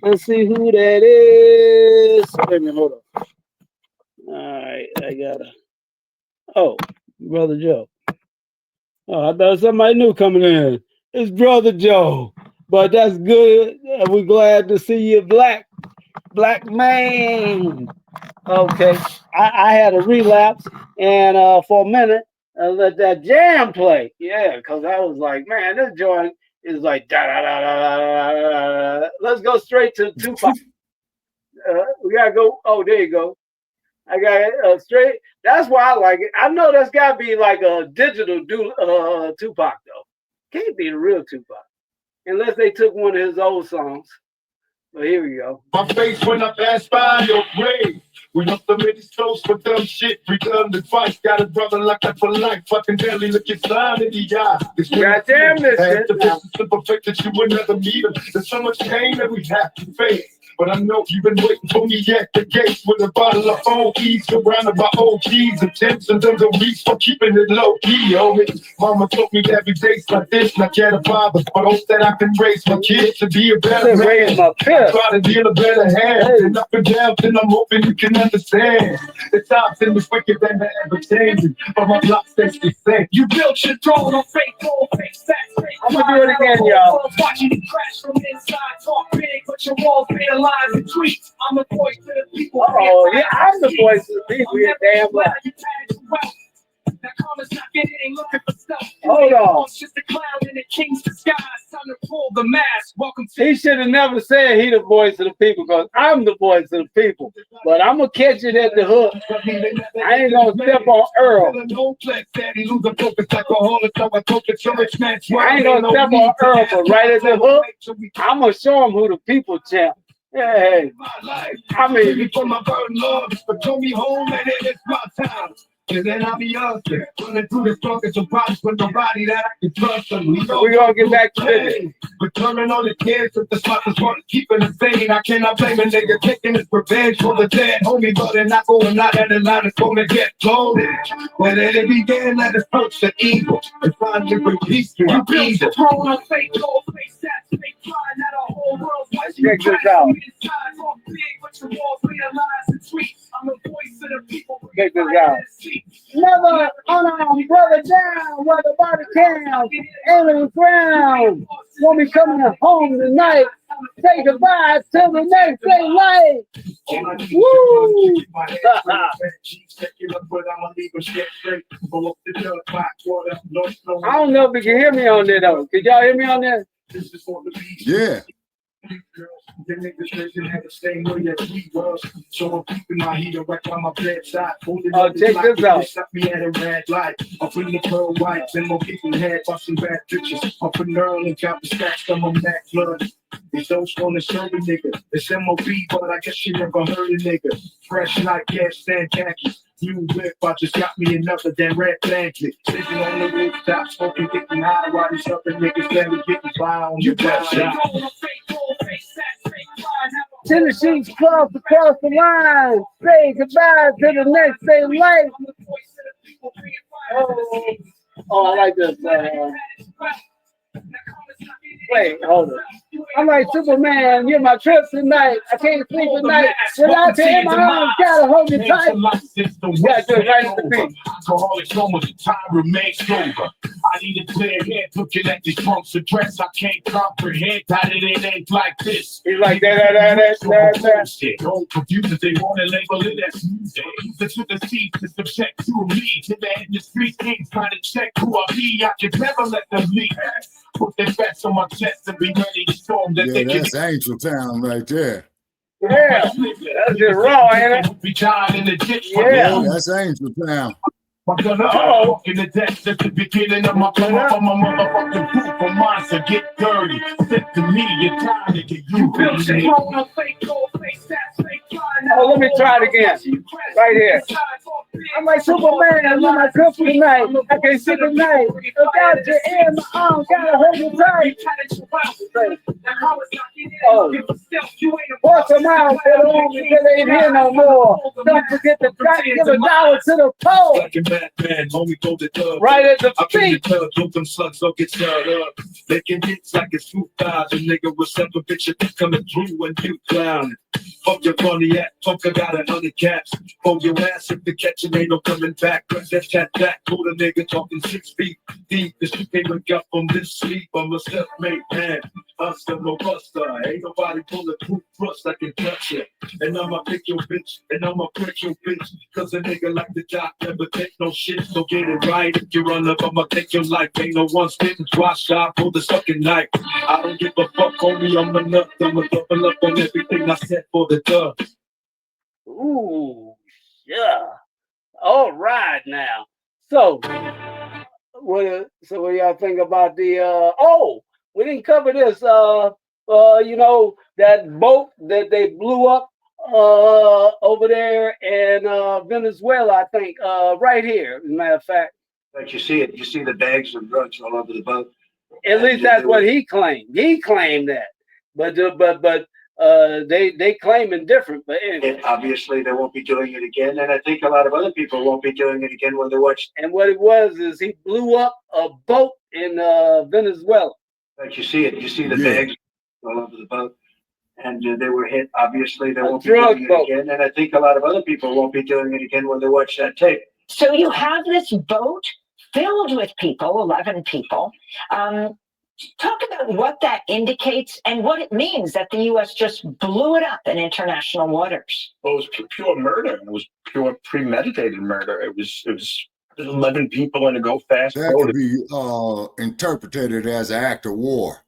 Let's see who that is. Wait a minute, hold on. All right, I gotta. Oh, Brother Joe. Oh, I thought somebody new coming in. It's Brother Joe. But that's good. We're glad to see you, black man. Okay, I had a relapse, and for a minute, let that jam play. Yeah, because I was like, man, this joint is like da da da da da da da. Let's go straight to Tupac. We gotta go. Oh, there you go. I got it straight. That's why I like it. I know that's gotta be like a digital Tupac though. Can't be the real Tupac unless they took one of his old songs. But here we go. My face when I pass by your grave. We up the many souls for dumb shit. Return the advice. Got a brother like that for life. Fucking barely look your sign in the eye. Goddamn this shit. The perfect that you would never meet him. There's so much pain that we have to face. But I know you've been waiting for me at the gates with a bottle of OE, surrounded by OGs. Attention to the reach for keeping it low key, homie. Mama told me every day's like this, not yet a father, but hope that I can raise my kids to be a better man. Try to deal a better hand, and up and down, and I'm hoping you can understand. The times in this wicked than they're ever changing, but my block stays the same. You built your throne on fake gold, fake stats, fake. I'm gonna do it again, y'all. Watching you crash from inside, talk big, but your walls made of lies and tweets. I'm the voice to the people. Oh, yeah, I'm the voice of the people. You're damn right. That karma's not getting, ain't looking for stuff. Hold on. It's just a cloud in a king's disguise. Time to pull the mask. Welcome to. He should have never said he the voice of the people, because I'm the voice of the people. But I'm gonna catch it at the hook. I ain't gonna step on Earl. I ain't gonna step on Earl, but right at the hook, I'm gonna show him who the people champ. Hey, I mean, for my burden love, but told me home and it's my time. And then I'll be up there, running through the strongest of problems with nobody that I can trust. And we gonna get back to it. But turning on the kids with the spotless water, keeping it sane. I cannot blame a nigga taking his revenge for the dead homie, but they're not going out and the line is gonna get loaded. When it began, let us approach the evil and finally bring peace to our built people. your throne on fake gold, fake stats, fake pride. Not a whole world watching you Check this crash out. from inside, talk big, but your walls made of lies and tweets. I'm the voice of the people. Check this out. Never unarmed brother down, where the body count, alien ground. Won't be coming home tonight. Say goodbye till the next day light. Woo! I don't know if you can hear me on there though. Can y'all hear me on there? Yeah. The niggas drinking at the same way as we was. So I'm keeping my heat right by my bedside. Oh, check this out. Stop me at a red light. Up in the pearl whites and more people head busting bad pictures. Up in Earl and got the stacks on my neck blood. These those gonna serve a nigga. It's MOB, but I guess you never heard a nigga. Fresh like gas stand khakis. You whip, I just got me another damn red blanket. Sitting on the rooftop, smoking, getting high while these other niggas barely getting by on your best shot. Tennessee's cross across the line. Say goodbye to the next day light. Oh, I like this. Wait, hold on. I'm like Superman, you're my trip tonight. I can't sleep at night. Without you in my arms, gotta hold you tight. Yeah, just right at the beat. Alcoholic summer, the time remains sober. I need a clear head looking at these punks address. I can't comprehend how it ain't like this. He's like that. Don't confuse it, they want to label it as music. This with the seeds, it's subject to me. To the end, the streets ain't trying to check who I be. I can never let them leave. Put their bets on my chest and be ready to storm that they can. That's Angel Town right there. Yeah, that's just raw, ain't it? Be tied in the ditch. Yeah, that's Angel Town. I'm gonna walk in the deck. That's the beginning of my come up on my motherfucking proof of mine. So get dirty. Sit to me, you're time to get you. Oh, let me try it again. Right here. I'm like Superman, you're my trip tonight. I can't sleep at night. Without you in my arms, gotta hold you tight. Oh, Watch them out, for the homies that ain't here no more. Don't forget to give $1 to the pole. Batman, homie, go the dub. Right at the feet. Don't them slugs don't get stirred up. Making hits like it's 2000. Nigga with seven picture coming through when you clown. Fuck your funny act. Fuck, I got 100 caps. Hold your ass if the catching ain't no coming back. Press that chat back. Pull the nigga talking 6 feet deep. This you can't wake up from this sleep. I'm a self-made man. Hustler, no buster. Ain't nobody bulletproof thrust that can touch it. And I'ma pick your bitch. And I'ma prick your bitch. Cause a nigga like the doc never take no shit. So get it right. If you run up, I'ma take your life. Ain't no one spitting twice shot. Pull the sucking knife. I don't give a fuck, homie. I'm a nut. I'ma double up on everything I said for the dub. Ooh, yeah. All right now. So what y'all think about the oh, we didn't cover this you know, that boat that they blew up over there in Venezuela, I think, right here, as a matter of fact. But you see it, you see the bags of drugs all over the boat. At least that's what he claimed. He claimed that. But they claiming different, but anyway. And obviously, they won't be doing it again, and I think a lot of other people won't be doing it again when they watch. And what it was is he blew up a boat in Venezuela. Like you see it, you see the Yeah. bags all over the boat, and they were hit. Obviously, they A won't be drug doing boat. it again, and I think a lot of other people won't be doing it again when they watch that tape. So you have this boat filled with people, 11 people. Talk about what that indicates and what it means that the U.S. just blew it up in international waters. Well, it was pure murder. It was pure premeditated murder. It was 11 people in a go fast That boat. could be interpreted as an act of war.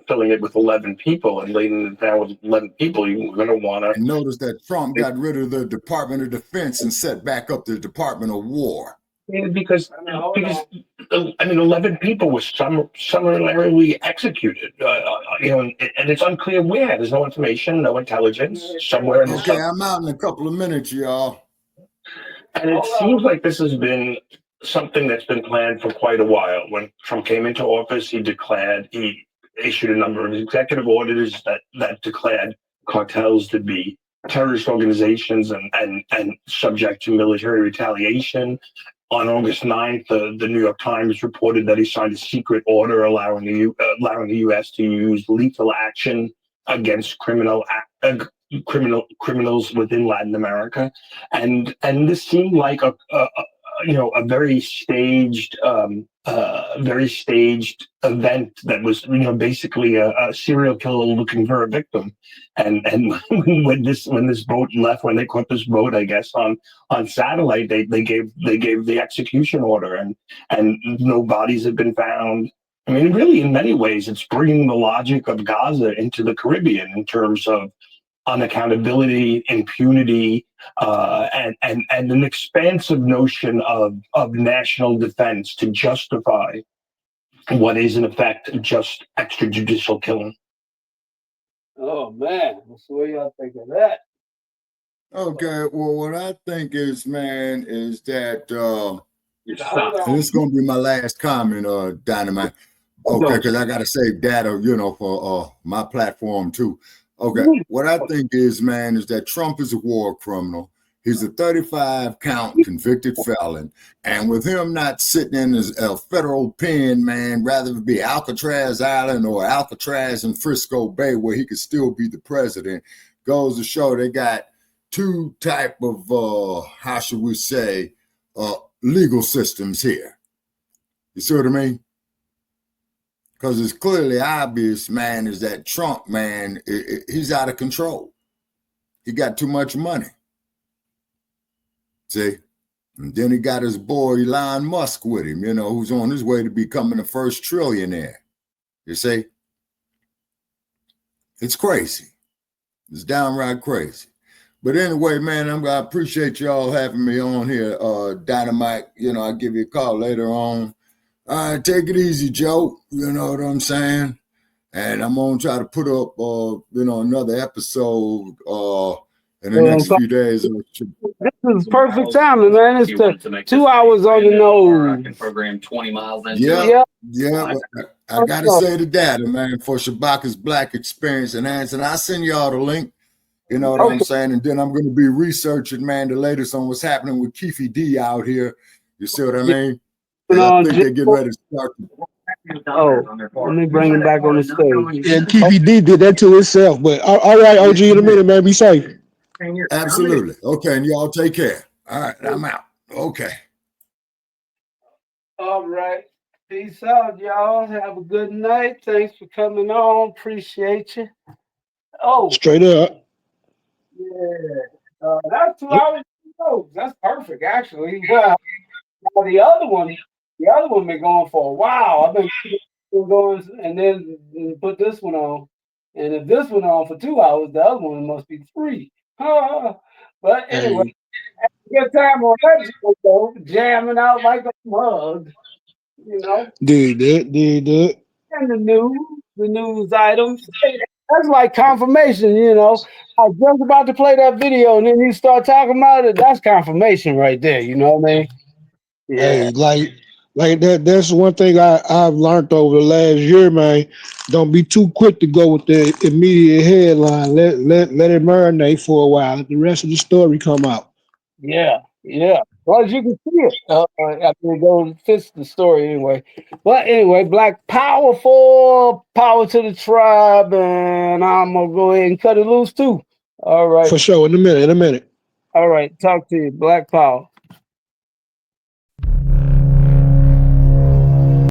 Filling it with 11 people and laying it down with 11 people, you're going to want to. And notice that Trump got rid of the Department of Defense and set back up the Department of War. Because 11 people were summarily executed, and it's unclear where. There's no information, no intelligence. Somewhere in the Okay, I'm out in a couple of minutes, y'all. And it seems like this has been something that's been planned for quite a while. When Trump came into office, he issued a number of executive orders that declared cartels to be terrorist organizations and subject to military retaliation. On August 9th, the New York Times reported that he signed a secret order allowing the U.S. to use lethal action against criminals within Latin America, and this seemed like a very staged event that was basically a serial killer looking for a victim. And when this boat left, when they caught this boat, I guess on satellite, they gave the execution order, and no bodies have been found. I mean, really, in many ways, it's bringing the logic of Gaza into the Caribbean in terms of unaccountability, impunity, and an expansive notion of national defense to justify what is in effect just extrajudicial killing. Oh man, what's the way y'all think of that? Okay, well, what I think is, man, is that and this is gonna be my last comment, Dynamite. Okay, because I gotta save data, for my platform too. Okay, what I think is, man, is that Trump is a war criminal. He's a 35-count convicted felon. And with him not sitting in a federal pen, man, rather it be Alcatraz Island or Alcatraz in Frisco Bay where he could still be the president, goes to show they got two type of, how should we say, legal systems here. You see what I mean? Because it's clearly obvious, man, is that Trump, man, he's out of control. He got too much money. See? And then he got his boy Elon Musk with him, who's on his way to becoming the first trillionaire. You see? It's crazy. It's downright crazy. But anyway, man, I appreciate y'all having me on here, Dynamite. I'll give you a call later on. All right, take it easy, Joe. You know what I'm saying? And I'm going to try to put up, another episode in the next few days. This is perfect timing, man. It's 2 hours on the nose. Program 20 miles in. Yeah. I got to say the data, man, for Shabaka's Black Experience and I'll send y'all the link. You know what I'm saying? And then I'm going to be researching, man, the latest on what's happening with Keefe D out here. You see what I mean? I think they're getting ready to start. Let me bring him back on the stage. Yeah, Keefe D did that to himself. But all right, OG, in a minute, man. Be safe. Absolutely. Okay, and y'all take care. All right, I'm out. Okay. All right. Peace out, y'all. Have a good night. Thanks for coming on. Appreciate you. Oh, straight up. Yeah. That's 2 hours. Oh, that's perfect, actually. Well, the other one been going for a while. I've been going and then put this one on. And if this one on for 2 hours, the other one must be 3. But anyway, good time on that show, jamming out like a mug. Did it. And the news items. That's like confirmation, I was just about to play that video and then you start talking about it. That's confirmation right there, you know what I mean? Yeah. Hey, Like that's one thing I've learned over the last year, man. Don't be too quick to go with the immediate headline. Let it marinate for a while. Let the rest of the story come out. Yeah, yeah. Well, as you can see it, after it goes fits the story anyway. But anyway, Black powerful, power to the tribe, and I'm gonna go ahead and cut it loose too. All right. For sure. In a minute. All right. Talk to you. Black Power.